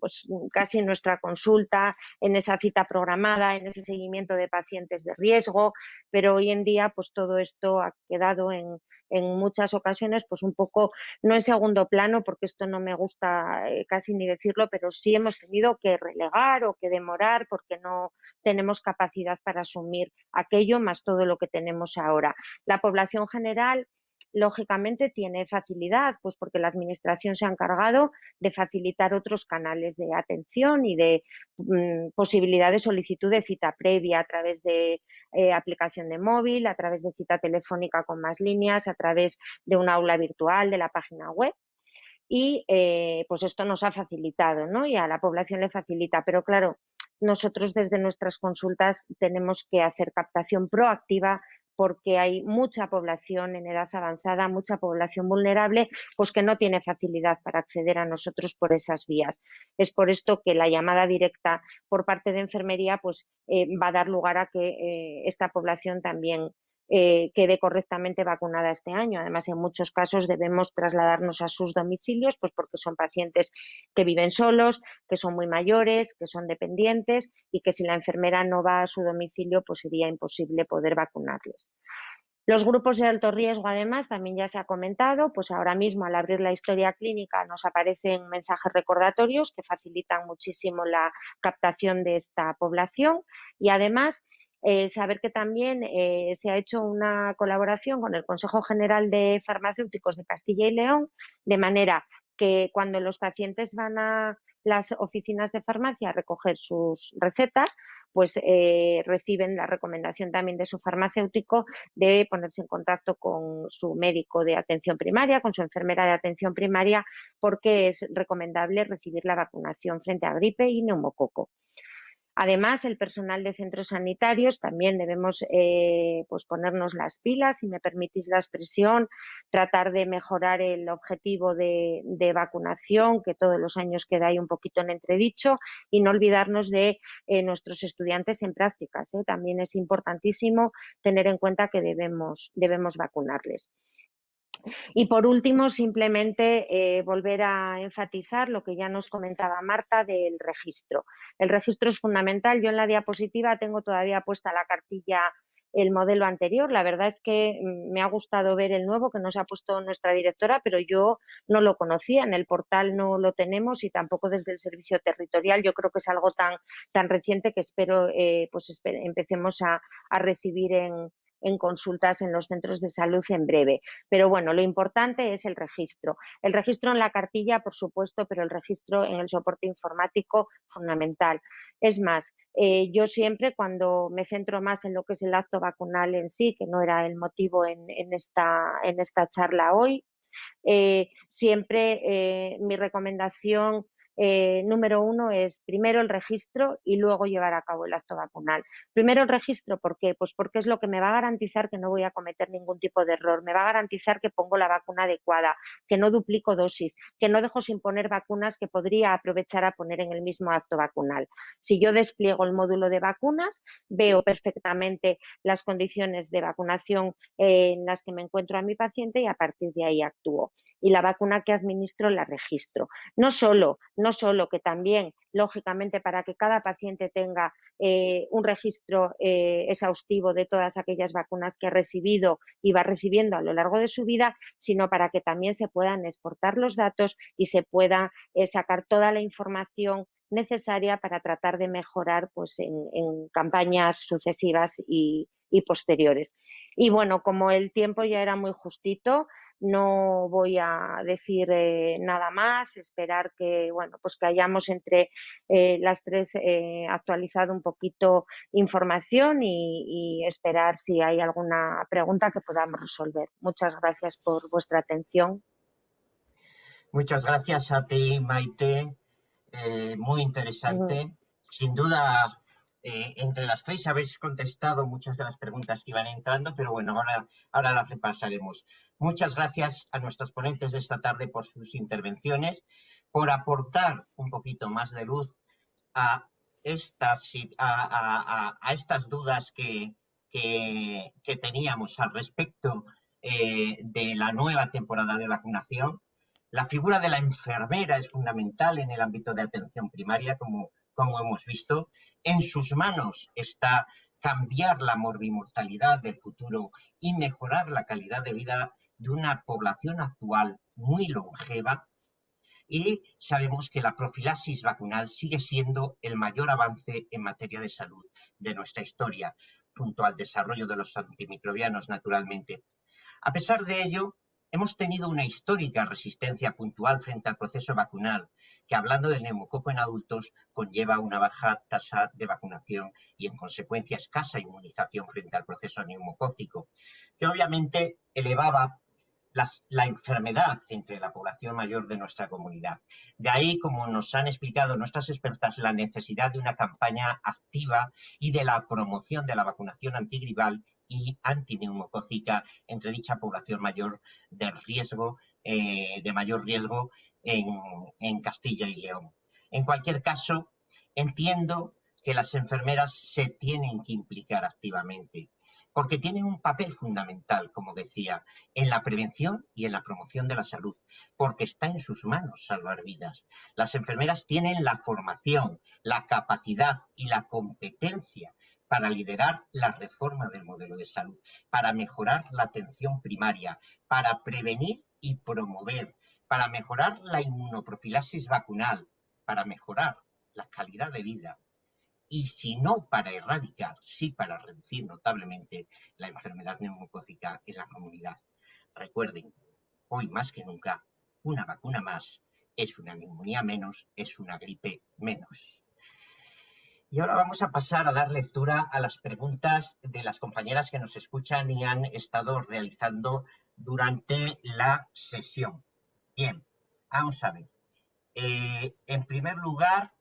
Speaker 4: pues casi nuestra consulta, en esa cita programada, en ese seguimiento de pacientes de riesgo, pero hoy en día pues todo esto ha quedado en muchas ocasiones pues un poco, no en segundo plano, porque esto no me gusta casi ni decirlo, pero sí hemos tenido que relegar o que demorar porque no tenemos capacidad para asumir aquello más todo lo que tenemos ahora. La población general lógicamente tiene facilidad, pues porque la administración se ha encargado de facilitar otros canales de atención y de posibilidad de solicitud de cita previa a través de aplicación de móvil, a través de cita telefónica con más líneas, a través de un aula virtual, de la página web. Y pues esto nos ha facilitado, ¿no? Y a la población le facilita, pero claro, nosotros desde nuestras consultas tenemos que hacer captación proactiva porque hay mucha población en edad avanzada, mucha población vulnerable, pues que no tiene facilidad para acceder a nosotros por esas vías. Es por esto que la llamada directa por parte de enfermería pues va a dar lugar a que esta población también quede correctamente vacunada este año. Además, en muchos casos debemos trasladarnos a sus domicilios, pues porque son pacientes que viven solos, que son muy mayores, que son dependientes y que si la enfermera no va a su domicilio, pues sería imposible poder vacunarles. Los grupos de alto riesgo, además, también ya se ha comentado, pues ahora mismo al abrir la historia clínica nos aparecen mensajes recordatorios que facilitan muchísimo la captación de esta población y además saber que también se ha hecho una colaboración con el Consejo General de Farmacéuticos de Castilla y León, de manera que cuando los pacientes van a las oficinas de farmacia a recoger sus recetas, pues reciben la recomendación también de su farmacéutico de ponerse en contacto con su médico de atención primaria, con su enfermera de atención primaria, porque es recomendable recibir la vacunación frente a gripe y neumococo. Además, el personal de centros sanitarios también debemos pues ponernos las pilas, si me permitís la expresión, tratar de mejorar el objetivo de vacunación, que todos los años queda ahí un poquito en entredicho, y no olvidarnos de nuestros estudiantes en prácticas. También es importantísimo tener en cuenta que debemos vacunarles. Y por último, simplemente volver a enfatizar lo que ya nos comentaba Marta del registro. El registro es fundamental. Yo en la diapositiva tengo todavía puesta la cartilla, el modelo anterior. La verdad es que me ha gustado ver el nuevo que nos ha puesto nuestra directora, pero yo no lo conocía. En el portal no lo tenemos y tampoco desde el servicio territorial. Yo creo que es algo tan reciente que espero empecemos a recibir en consultas en los centros de salud en breve. Pero bueno, lo importante es el registro. El registro en la cartilla, por supuesto, pero el registro en el soporte informático, fundamental. Es más, yo siempre cuando me centro más en lo que es el acto vacunal en sí, que no era el motivo en esta charla hoy, siempre mi recomendación número uno es primero el registro y luego llevar a cabo el acto vacunal. Primero el registro, ¿por qué? Pues porque es lo que me va a garantizar que no voy a cometer ningún tipo de error, me va a garantizar que pongo la vacuna adecuada, que no duplico dosis, que no dejo sin poner vacunas que podría aprovechar a poner en el mismo acto vacunal. Si yo despliego el módulo de vacunas, veo perfectamente las condiciones de vacunación en las que me encuentro a mi paciente y a partir de ahí actúo. Y la vacuna que administro la registro. No solo que también, lógicamente, para que cada paciente tenga un registro exhaustivo de todas aquellas vacunas que ha recibido y va recibiendo a lo largo de su vida, sino para que también se puedan exportar los datos y se pueda sacar toda la información necesaria para tratar de mejorar pues, en campañas sucesivas y posteriores. Y bueno, como el tiempo ya era muy justito, no voy a decir nada más, esperar que, bueno, pues que hayamos entre las tres actualizado un poquito información y esperar si hay alguna pregunta que podamos resolver. Muchas gracias por vuestra atención.
Speaker 1: Muchas gracias a ti, Maite. Muy interesante. Sin duda, entre las tres habéis contestado muchas de las preguntas que iban entrando, pero bueno, ahora las repasaremos. Muchas gracias a nuestras ponentes de esta tarde por sus intervenciones, por aportar un poquito más de luz a estas dudas que teníamos al respecto de la nueva temporada de vacunación. La figura de la enfermera es fundamental en el ámbito de atención primaria, como hemos visto. En sus manos está cambiar la morbimortalidad del futuro y mejorar la calidad de vida de una población actual muy longeva. Y sabemos que la profilaxis vacunal sigue siendo el mayor avance en materia de salud de nuestra historia, junto al desarrollo de los antimicrobianos, naturalmente. A pesar de ello, hemos tenido una histórica resistencia puntual frente al proceso vacunal, que hablando del neumococo en adultos conlleva una baja tasa de vacunación y en consecuencia escasa inmunización frente al proceso neumocócico, que obviamente elevaba la enfermedad entre la población mayor de nuestra comunidad. De ahí, como nos han explicado nuestras expertas, la necesidad de una campaña activa y de la promoción de la vacunación antigripal y antineumocócica entre dicha población mayor de mayor riesgo en Castilla y León. En cualquier caso, entiendo que las enfermeras se tienen que implicar activamente. porque tienen un papel fundamental, como decía, en la prevención y en la promoción de la salud, porque está en sus manos salvar vidas. Las enfermeras tienen la formación, la capacidad y la competencia para liderar la reforma del modelo de salud, para mejorar la atención primaria, para prevenir y promover, para mejorar la inmunoprofilaxis vacunal, para mejorar la calidad de vida. Y si no para erradicar, sí para reducir notablemente la enfermedad neumocócica en la comunidad. Recuerden, hoy más que nunca, una vacuna más es una neumonía menos, es una gripe menos. Y ahora vamos a pasar a dar lectura a las preguntas de las compañeras que nos escuchan y han estado realizando durante la sesión. Bien, vamos a ver. En primer lugar,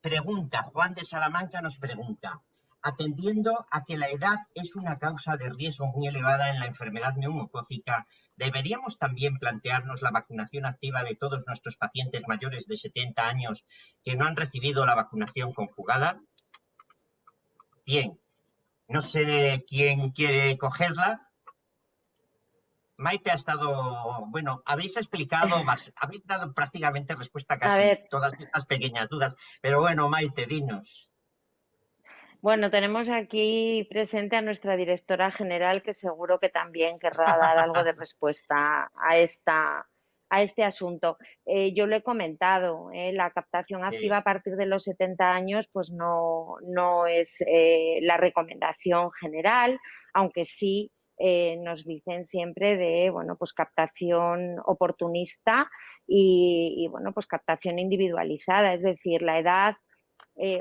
Speaker 1: pregunta, Juan de Salamanca nos pregunta, atendiendo a que la edad es una causa de riesgo muy elevada en la enfermedad neumocócica, ¿deberíamos también plantearnos la vacunación activa de todos nuestros pacientes mayores de 70 años que no han recibido la vacunación conjugada? Bien, no sé quién quiere cogerla. Maite ha estado, bueno, habéis dado prácticamente respuesta a casi todas estas pequeñas dudas, pero bueno, Maite, dinos.
Speaker 4: Bueno, tenemos aquí presente a nuestra directora general que seguro que también querrá dar algo de respuesta a este asunto. Yo lo he comentado, la captación activa a partir de los 70 años pues no es la recomendación general, aunque sí nos dicen siempre de pues captación oportunista y bueno, pues captación individualizada, es decir, la edad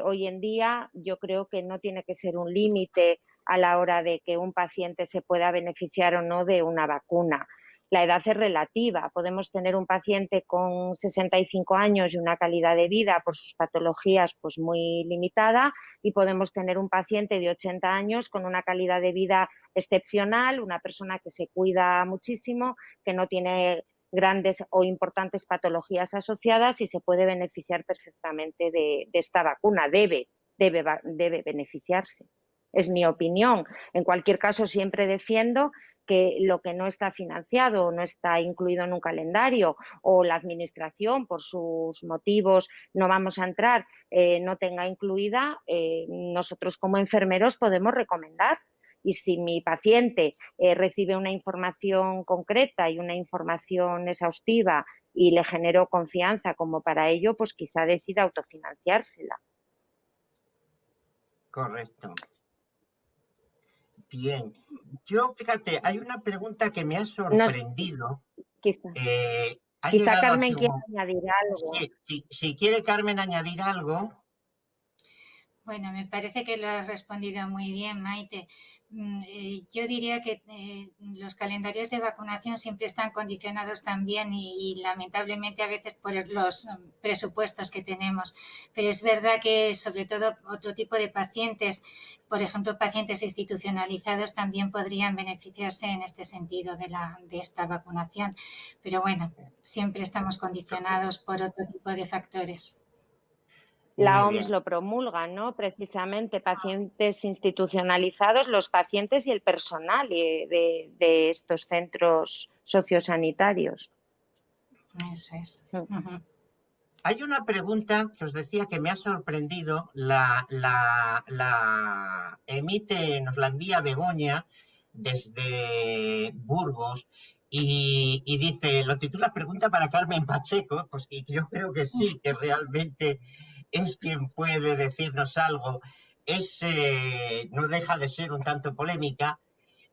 Speaker 4: hoy en día yo creo que no tiene que ser un límite a la hora de que un paciente se pueda beneficiar o no de una vacuna. La edad es relativa. Podemos tener un paciente con 65 años y una calidad de vida por sus patologías pues muy limitada, y podemos tener un paciente de 80 años con una calidad de vida excepcional, una persona que se cuida muchísimo, que no tiene grandes o importantes patologías asociadas y se puede beneficiar perfectamente de esta vacuna. Debe beneficiarse. Es mi opinión. En cualquier caso, siempre defiendo que lo que no está financiado o no está incluido en un calendario, o la administración por sus motivos no vamos a entrar, no tenga incluida, nosotros como enfermeros podemos recomendar. Y si mi paciente recibe una información concreta y una información exhaustiva y le genero confianza como para ello, pues quizá decida autofinanciársela.
Speaker 1: Correcto. Bien. Yo, fíjate, hay una pregunta que me ha sorprendido.
Speaker 4: Quizá Carmen quiera añadir algo.
Speaker 1: Si quiere Carmen añadir algo.
Speaker 2: Bueno, me parece que lo has respondido muy bien, Maite. Yo diría que los calendarios de vacunación siempre están condicionados también y lamentablemente a veces por los presupuestos que tenemos. Pero es verdad que sobre todo otro tipo de pacientes, por ejemplo, pacientes institucionalizados, también podrían beneficiarse en este sentido de esta vacunación. Pero bueno, siempre estamos condicionados por otro tipo de factores.
Speaker 4: La OMS lo promulga, ¿no? Precisamente pacientes institucionalizados, los pacientes y el personal de estos centros sociosanitarios.
Speaker 2: Eso es.
Speaker 1: Hay una pregunta que os decía que me ha sorprendido, nos la envía Begoña desde Burgos y dice, lo titula Pregunta para Carmen Pacheco, pues y yo creo que sí, que realmente es quien puede decirnos algo. No deja de ser un tanto polémica.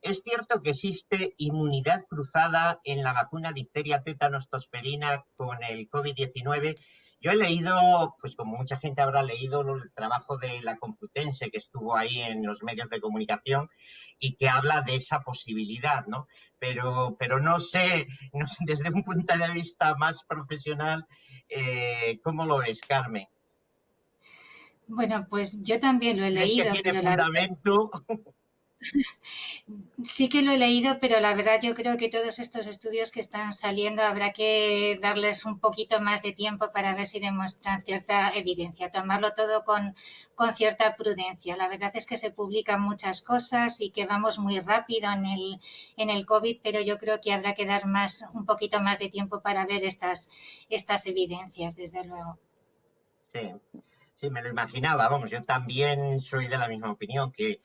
Speaker 1: ¿Es cierto que existe inmunidad cruzada en la vacuna difteria, tétanos, tosferina con el COVID-19? Yo he leído, pues como mucha gente habrá leído, el trabajo de la Complutense que estuvo ahí en los medios de comunicación y que habla de esa posibilidad, ¿no? Pero no sé, desde un punto de vista más profesional, ¿cómo lo ves, Carmen?
Speaker 2: Bueno, pues yo también lo he leído.
Speaker 1: ¿Que tiene fundamento?
Speaker 2: Sí que lo he leído, pero la verdad yo creo que todos estos estudios que están saliendo habrá que darles un poquito más de tiempo para ver si demuestran cierta evidencia, tomarlo todo con cierta prudencia. La verdad es que se publican muchas cosas y que vamos muy rápido en el COVID, pero yo creo que habrá que dar un poquito más de tiempo para ver estas evidencias, desde luego.
Speaker 1: Sí, sí, me lo imaginaba. Vamos, yo también soy de la misma opinión, que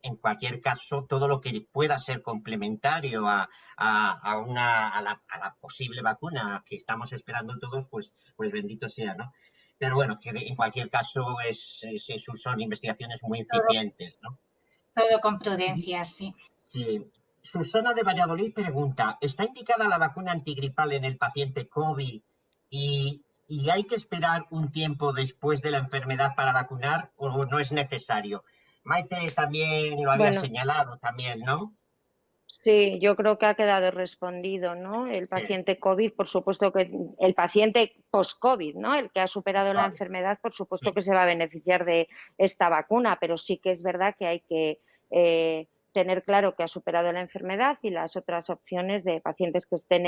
Speaker 1: en cualquier caso todo lo que pueda ser complementario a la posible vacuna que estamos esperando todos, pues bendito sea, ¿no? Pero bueno, que en cualquier caso son investigaciones muy
Speaker 2: Todo,
Speaker 1: incipientes, ¿no?
Speaker 2: todo con prudencia, sí.
Speaker 1: Sí. Susana de Valladolid pregunta, ¿está indicada la vacuna antigripal en el paciente COVID y hay que esperar un tiempo después de la enfermedad para vacunar o no es necesario? Maite también lo había
Speaker 4: Bueno,
Speaker 1: señalado también, ¿no?
Speaker 4: sí, yo creo que ha quedado respondido, ¿no? El
Speaker 1: Sí,
Speaker 4: paciente COVID, por supuesto que el paciente post-COVID, ¿no? El que ha superado la
Speaker 1: COVID.
Speaker 4: enfermedad, por supuesto
Speaker 1: Sí,
Speaker 4: que se va a beneficiar de esta vacuna, pero sí que es verdad que hay que tener claro que ha superado la enfermedad y las otras opciones de pacientes que estén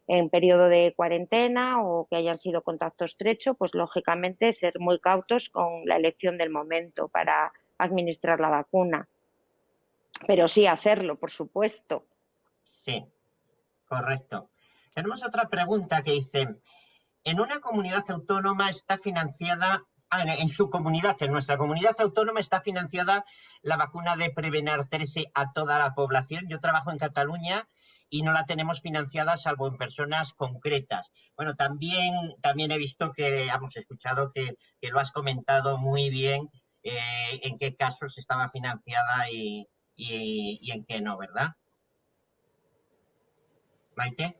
Speaker 4: en periodo de cuarentena o que hayan sido contacto estrecho, pues lógicamente ser muy cautos con la elección del momento para administrar la vacuna. Pero sí hacerlo, por supuesto.
Speaker 1: sí, correcto. Tenemos otra pregunta que dice, en una comunidad autónoma está financiada, en su comunidad, en nuestra comunidad autónoma está financiada la vacuna de Prevenar 13 a toda la población. Yo trabajo en Cataluña y no la tenemos financiada salvo en personas concretas. Bueno, también he visto que, hemos escuchado que lo has comentado muy bien, en qué casos estaba financiada y en qué no, ¿verdad? Maite.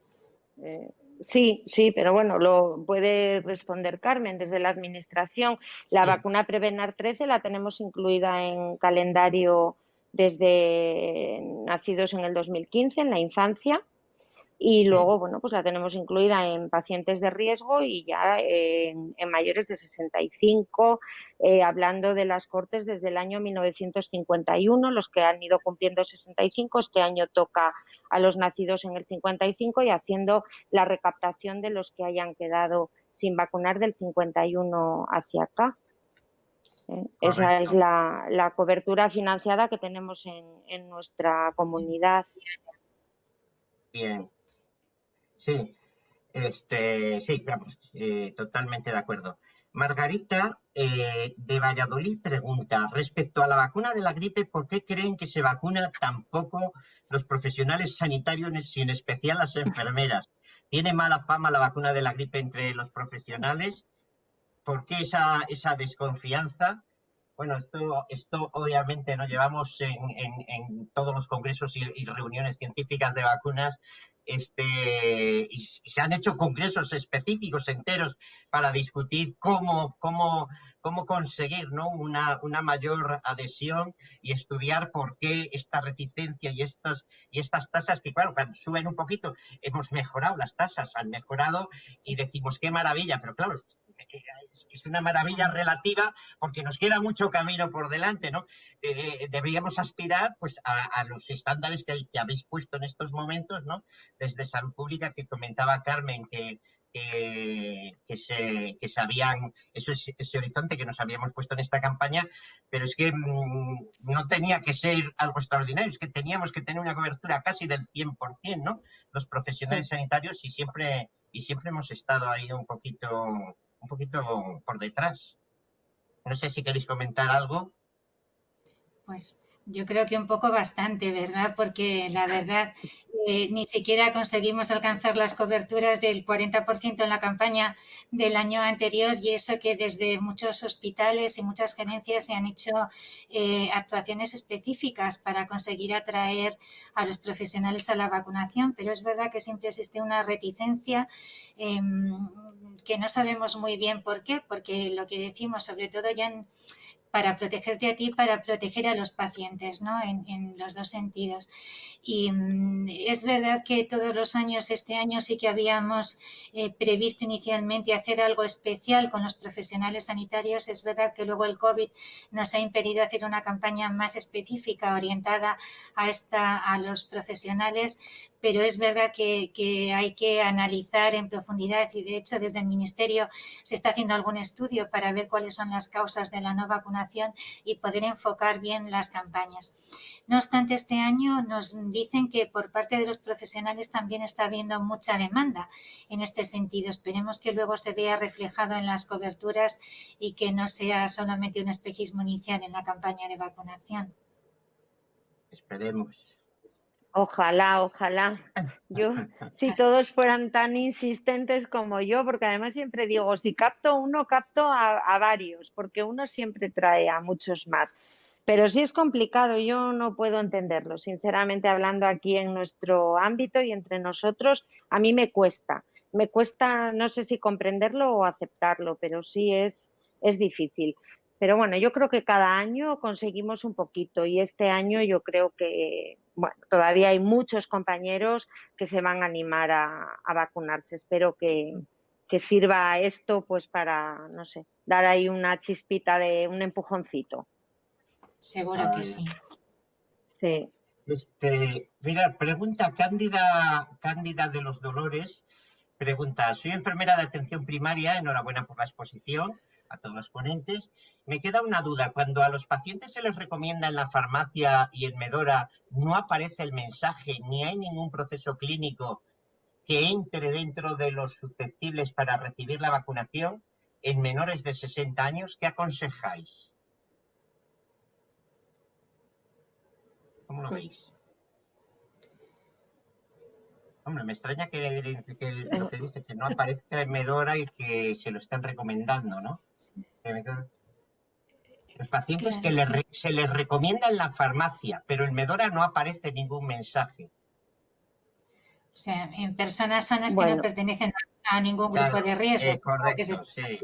Speaker 4: Eh, sí, sí, pero bueno, lo puede responder Carmen desde la Administración. La
Speaker 1: Sí,
Speaker 4: vacuna Prevenar 13 la tenemos incluida en calendario desde nacidos en el 2015, en la infancia. Y
Speaker 1: sí,
Speaker 4: luego, bueno, pues la tenemos incluida en pacientes de riesgo y ya en mayores de 65, hablando de las cortes desde el año 1951, los que han ido cumpliendo 65, este año toca a los nacidos en el 55 y haciendo la recaptación de los que hayan quedado sin vacunar del 51 hacia acá. Esa es
Speaker 1: correcto.
Speaker 4: la cobertura financiada que tenemos en nuestra comunidad.
Speaker 1: Bien, sí. Sí, vamos, totalmente de acuerdo. Margarita de Valladolid pregunta, respecto a la vacuna de la gripe, ¿por qué creen que se vacuna tan poco los profesionales sanitarios y en especial las enfermeras? ¿Tiene mala fama la vacuna de la gripe entre los profesionales? ¿Por qué esa desconfianza? Bueno, esto obviamente nos llevamos en todos los congresos y reuniones científicas de vacunas, y se han hecho congresos específicos enteros para discutir cómo conseguir, ¿no? una mayor adhesión y estudiar por qué esta reticencia y estas tasas que, claro, cuando suben un poquito, hemos mejorado las tasas, han mejorado y decimos qué maravilla, pero claro, es una maravilla relativa porque nos queda mucho camino por delante, ¿no? Deberíamos aspirar pues, a los estándares que habéis puesto en estos momentos, ¿no? Desde Salud Pública, que comentaba Carmen, que sabían ese horizonte que nos habíamos puesto en esta campaña, pero es que no tenía que ser algo extraordinario, es que teníamos que tener una cobertura casi del 100%, ¿no? Los profesionales sanitarios y siempre hemos estado ahí un poquito por detrás. No sé si queréis comentar algo.
Speaker 2: Pues yo creo que un poco bastante, ¿verdad? Porque la verdad, ni siquiera conseguimos alcanzar las coberturas del 40% en la campaña del año anterior y eso que desde muchos hospitales y muchas gerencias se han hecho actuaciones específicas para conseguir atraer a los profesionales a la vacunación, pero es verdad que siempre existe una reticencia que no sabemos muy bien por qué, porque lo que decimos, sobre todo ya para protegerte a ti, para proteger a los pacientes, ¿no? En los dos sentidos. Y es verdad que todos los años, este año sí que habíamos previsto inicialmente hacer algo especial con los profesionales sanitarios. Es verdad que luego el COVID nos ha impedido hacer una campaña más específica orientada a los profesionales, pero es verdad que hay que analizar en profundidad y de hecho desde el Ministerio se está haciendo algún estudio para ver cuáles son las causas de la no vacunación y poder enfocar bien las campañas. No obstante, este año nos dicen que por parte de los profesionales también está habiendo mucha demanda en este sentido. Esperemos que luego se vea reflejado en las coberturas y que no sea solamente un espejismo inicial en la campaña de vacunación.
Speaker 1: Esperemos.
Speaker 4: Ojalá, ojalá. Yo, si todos fueran tan insistentes como yo, porque además siempre digo, si capto uno, capto a varios, porque uno siempre trae a muchos más. Pero sí es complicado, yo no puedo entenderlo. Sinceramente, hablando aquí en nuestro ámbito y entre nosotros, a mí me cuesta. Me cuesta, no sé si comprenderlo o aceptarlo, pero sí es difícil. Pero bueno, yo creo que cada año conseguimos un poquito y este año yo creo que bueno, todavía hay muchos compañeros que se van a animar a vacunarse. Espero que sirva esto pues para, no sé, dar ahí una chispita de un empujoncito.
Speaker 2: Seguro que sí.
Speaker 4: Sí.
Speaker 1: Mira, pregunta Cándida de los Dolores. Pregunta, soy enfermera de atención primaria, enhorabuena por la exposición a todos los ponentes. Me queda una duda, cuando a los pacientes se les recomienda en la farmacia y en Medora no aparece el mensaje ni hay ningún proceso clínico que entre dentro de los susceptibles para recibir la vacunación en menores de 60 años, ¿qué aconsejáis? ¿Cómo lo veis? Hombre, me extraña que lo que dice, que no aparezca en Medora y que se lo estén recomendando, ¿no? Los pacientes que se les recomienda en la farmacia, pero en Medora no aparece ningún mensaje.
Speaker 2: O sea, en personas sanas que no
Speaker 4: Bueno,
Speaker 2: pertenecen a ningún grupo de riesgo.
Speaker 1: Correcto, sí.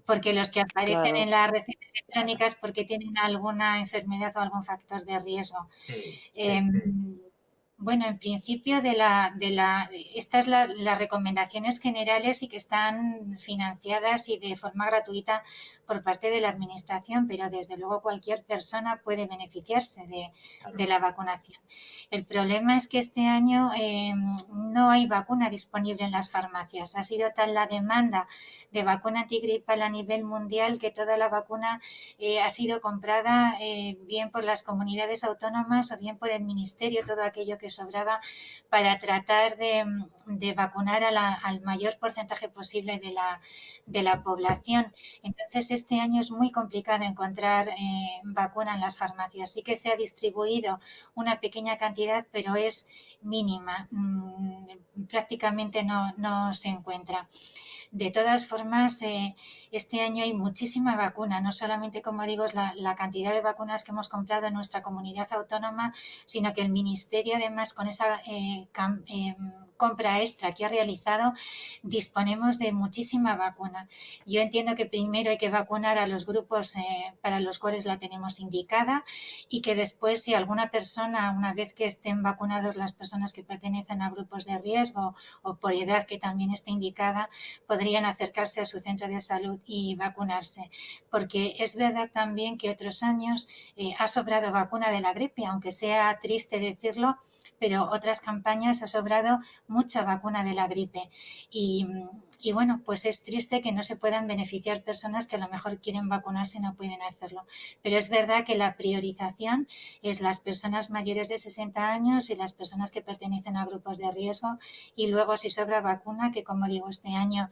Speaker 2: Porque los que aparecen
Speaker 4: claro.
Speaker 2: en las recetas electrónicas porque tienen alguna enfermedad o algún factor de riesgo.
Speaker 1: Sí,
Speaker 2: Bueno, en principio estas las recomendaciones generales y que están financiadas y de forma gratuita por parte de la administración, pero desde luego cualquier persona puede beneficiarse de la vacunación. El problema es que este año no hay vacuna disponible en las farmacias. Ha sido tal la demanda de vacuna antigripal a nivel mundial que toda la vacuna ha sido comprada bien por las comunidades autónomas o bien por el ministerio, todo aquello que sobraba para tratar de vacunar al mayor porcentaje posible de la población. Entonces, este año es muy complicado encontrar vacuna en las farmacias. Sí que se ha distribuido una pequeña cantidad, pero es mínima. Prácticamente no se encuentra. De todas formas, este año hay muchísima vacuna, no solamente, como digo, es la cantidad de vacunas que hemos comprado en nuestra comunidad autónoma, sino que el Ministerio, además, con esa compra extra que ha realizado, disponemos de muchísima vacuna. Yo entiendo que primero hay que vacunar a los grupos para los cuales la tenemos indicada y que después, si alguna persona, una vez que estén vacunados las personas que pertenecen a grupos de riesgo o por edad que también esté indicada, podrían acercarse a su centro de salud y vacunarse. Porque es verdad también que otros años ha sobrado vacuna de la gripe, aunque sea triste decirlo, pero otras campañas ha sobrado mucha vacuna de la gripe. Y bueno, pues es triste que no se puedan beneficiar personas que a lo mejor quieren vacunarse y no pueden hacerlo. Pero es verdad que la priorización es las personas mayores de 60 años y las personas que pertenecen a grupos de riesgo y luego si sobra vacuna, que como digo este año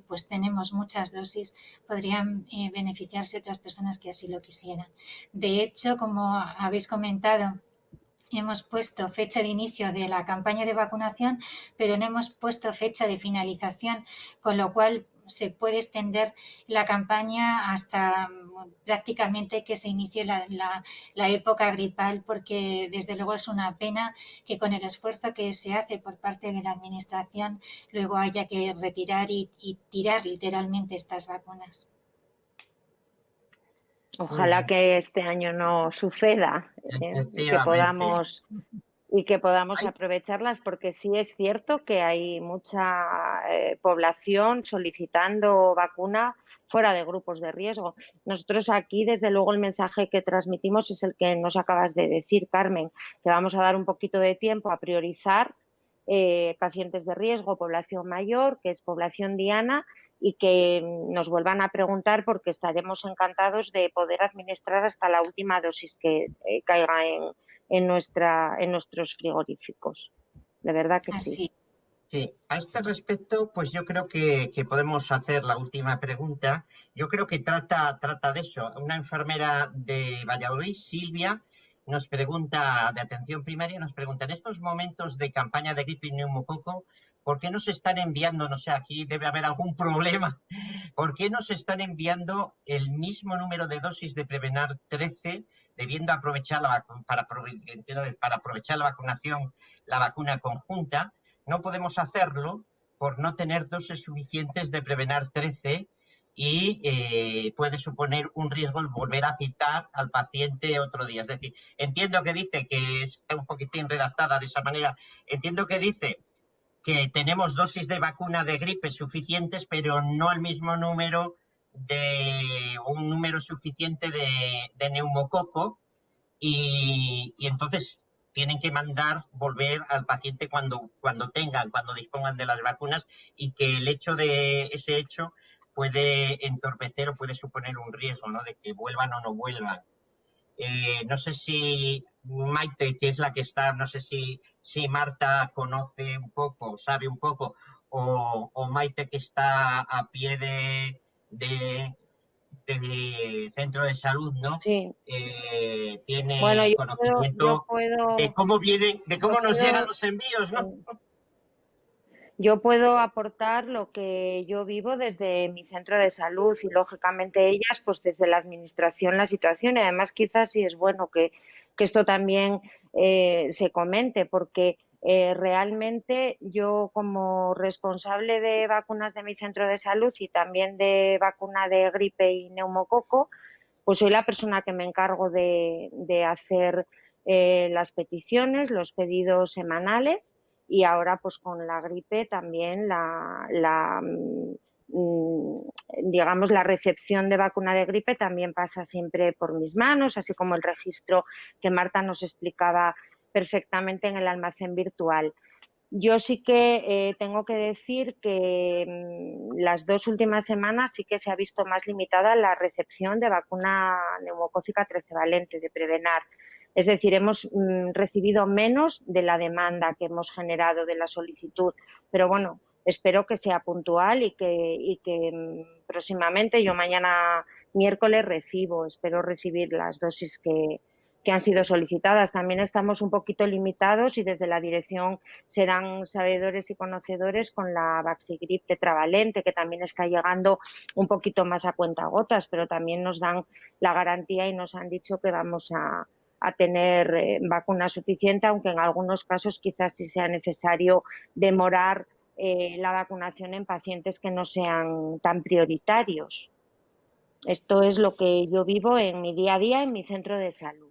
Speaker 2: pues tenemos muchas dosis, podrían beneficiarse otras personas que así lo quisieran. De hecho, como habéis comentado, hemos puesto fecha de inicio de la campaña de vacunación, pero no hemos puesto fecha de finalización, con lo cual se puede extender la campaña hasta prácticamente que se inicie la época gripal, porque desde luego es una pena que con el esfuerzo que se hace por parte de la administración luego haya que retirar y tirar literalmente estas vacunas.
Speaker 4: Ojalá que este año no suceda,
Speaker 1: Efectivamente.
Speaker 4: y que podamos
Speaker 1: Hay-
Speaker 4: aprovecharlas, porque sí es cierto que hay mucha población solicitando vacuna fuera de grupos de riesgo. Nosotros aquí, desde luego, el mensaje que transmitimos es el que nos acabas de decir, Carmen, que vamos a dar un poquito de tiempo a priorizar pacientes de riesgo, población mayor, que es población diana, y que nos vuelvan a preguntar, porque estaremos encantados de poder administrar hasta la última dosis que caiga en nuestros frigoríficos. De verdad que sí.
Speaker 2: Así.
Speaker 1: Sí, a este respecto, pues yo creo que podemos hacer la última pregunta. Yo creo que trata de eso. Una enfermera de Valladolid, Silvia, nos pregunta, de atención primaria, nos pregunta, en estos momentos de campaña de gripe y neumococo, ¿por qué nos están enviando, no sé, aquí debe haber algún problema, ¿por qué nos están enviando el mismo número de dosis de Prevenar 13, debiendo aprovechar para aprovechar la vacunación, la vacuna conjunta? No podemos hacerlo por no tener dosis suficientes de Prevenar 13 y puede suponer un riesgo el volver a citar al paciente otro día. Es decir, entiendo que dice que está un poquitín redactada de esa manera, entiendo que dice que tenemos dosis de vacuna de gripe suficientes, pero no el mismo número un número suficiente de neumococo y entonces tienen que mandar volver al paciente cuando dispongan de las vacunas y que el hecho de ese hecho puede entorpecer o puede suponer un riesgo, ¿no? De que vuelvan o no vuelvan. No sé si Maite, que es la que está, no sé si Marta conoce un poco, sabe un poco, o Maite que está a pie de centro de salud, ¿no?
Speaker 4: Sí. Bueno,
Speaker 1: Tiene conocimiento de cómo vienen, de
Speaker 4: yo
Speaker 1: cómo nos llegan
Speaker 4: puedo
Speaker 1: los envíos, ¿no?
Speaker 4: Yo puedo aportar lo que yo vivo desde mi centro de salud y, lógicamente, ellas, pues desde la administración, la situación. Y además, quizás sí es bueno que esto también se comente, porque realmente yo, como responsable de vacunas de mi centro de salud y también de vacuna de gripe y neumococo, pues soy la persona que me encargo de hacer las peticiones, los pedidos semanales, y ahora pues con la gripe también digamos, la recepción de vacuna de gripe también pasa siempre por mis manos, así como el registro que Marta nos explicaba perfectamente en el almacén virtual. Yo sí que tengo que decir que las 2 últimas semanas sí que se ha visto más limitada la recepción de vacuna neumocócica 13 valente de Prevenar. Es decir, hemos recibido menos de la demanda que hemos generado de la solicitud. Pero bueno, espero que sea puntual y que próximamente, yo mañana miércoles espero recibir las dosis que han sido solicitadas. También estamos un poquito limitados, y desde la dirección serán sabedores y conocedores, con la Vaxigrip tetravalente, que también está llegando un poquito más a cuentagotas, pero también nos dan la garantía y nos han dicho que vamos a tener vacuna suficiente, aunque en algunos casos quizás sí sea necesario demorar la vacunación en pacientes que no sean tan prioritarios. Esto es lo que yo vivo en mi día a día en mi centro de salud.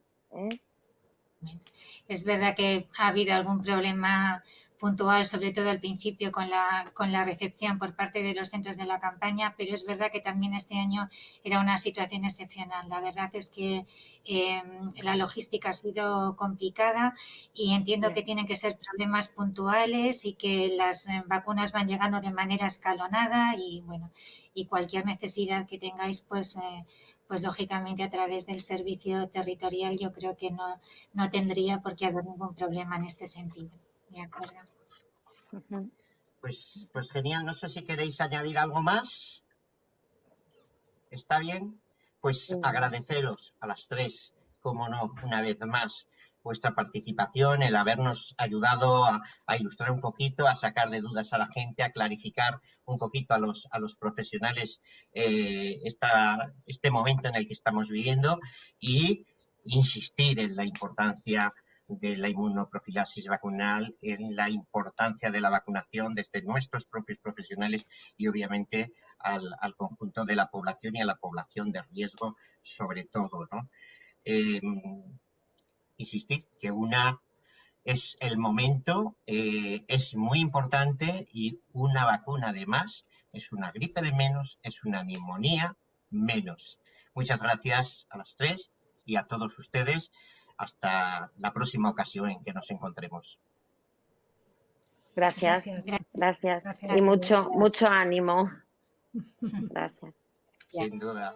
Speaker 2: Es verdad que ha habido algún problema puntual, sobre todo al principio, con la recepción por parte de los centros de la campaña, pero es verdad que también este año era una situación excepcional. La verdad es que la logística ha sido complicada y entiendo que tienen que ser problemas puntuales y que las vacunas van llegando de manera escalonada y, bueno, y cualquier necesidad que tengáis, pues lógicamente a través del servicio territorial yo creo que no tendría por qué haber ningún problema en este sentido. ¿De acuerdo?
Speaker 1: Pues genial, no sé si queréis añadir algo más. ¿Está bien? Pues agradeceros a las tres, como no, una vez más, vuestra participación, el habernos ayudado a ilustrar un poquito, a sacar de dudas a la gente, a clarificar un poquito a los profesionales este momento en el que estamos viviendo y insistir en la importancia de la inmunoprofilaxis vacunal, en la importancia de la vacunación desde nuestros propios profesionales y obviamente al conjunto de la población y a la población de riesgo sobre todo, ¿no? Insistir que es el momento, es muy importante, y una vacuna de más es una gripe de menos, es una neumonía menos. Muchas gracias a las tres y a todos ustedes. Hasta la próxima ocasión en que nos encontremos.
Speaker 4: Gracias, gracias.
Speaker 3: Gracias.
Speaker 4: Y mucho ánimo. Gracias.
Speaker 1: Sin duda.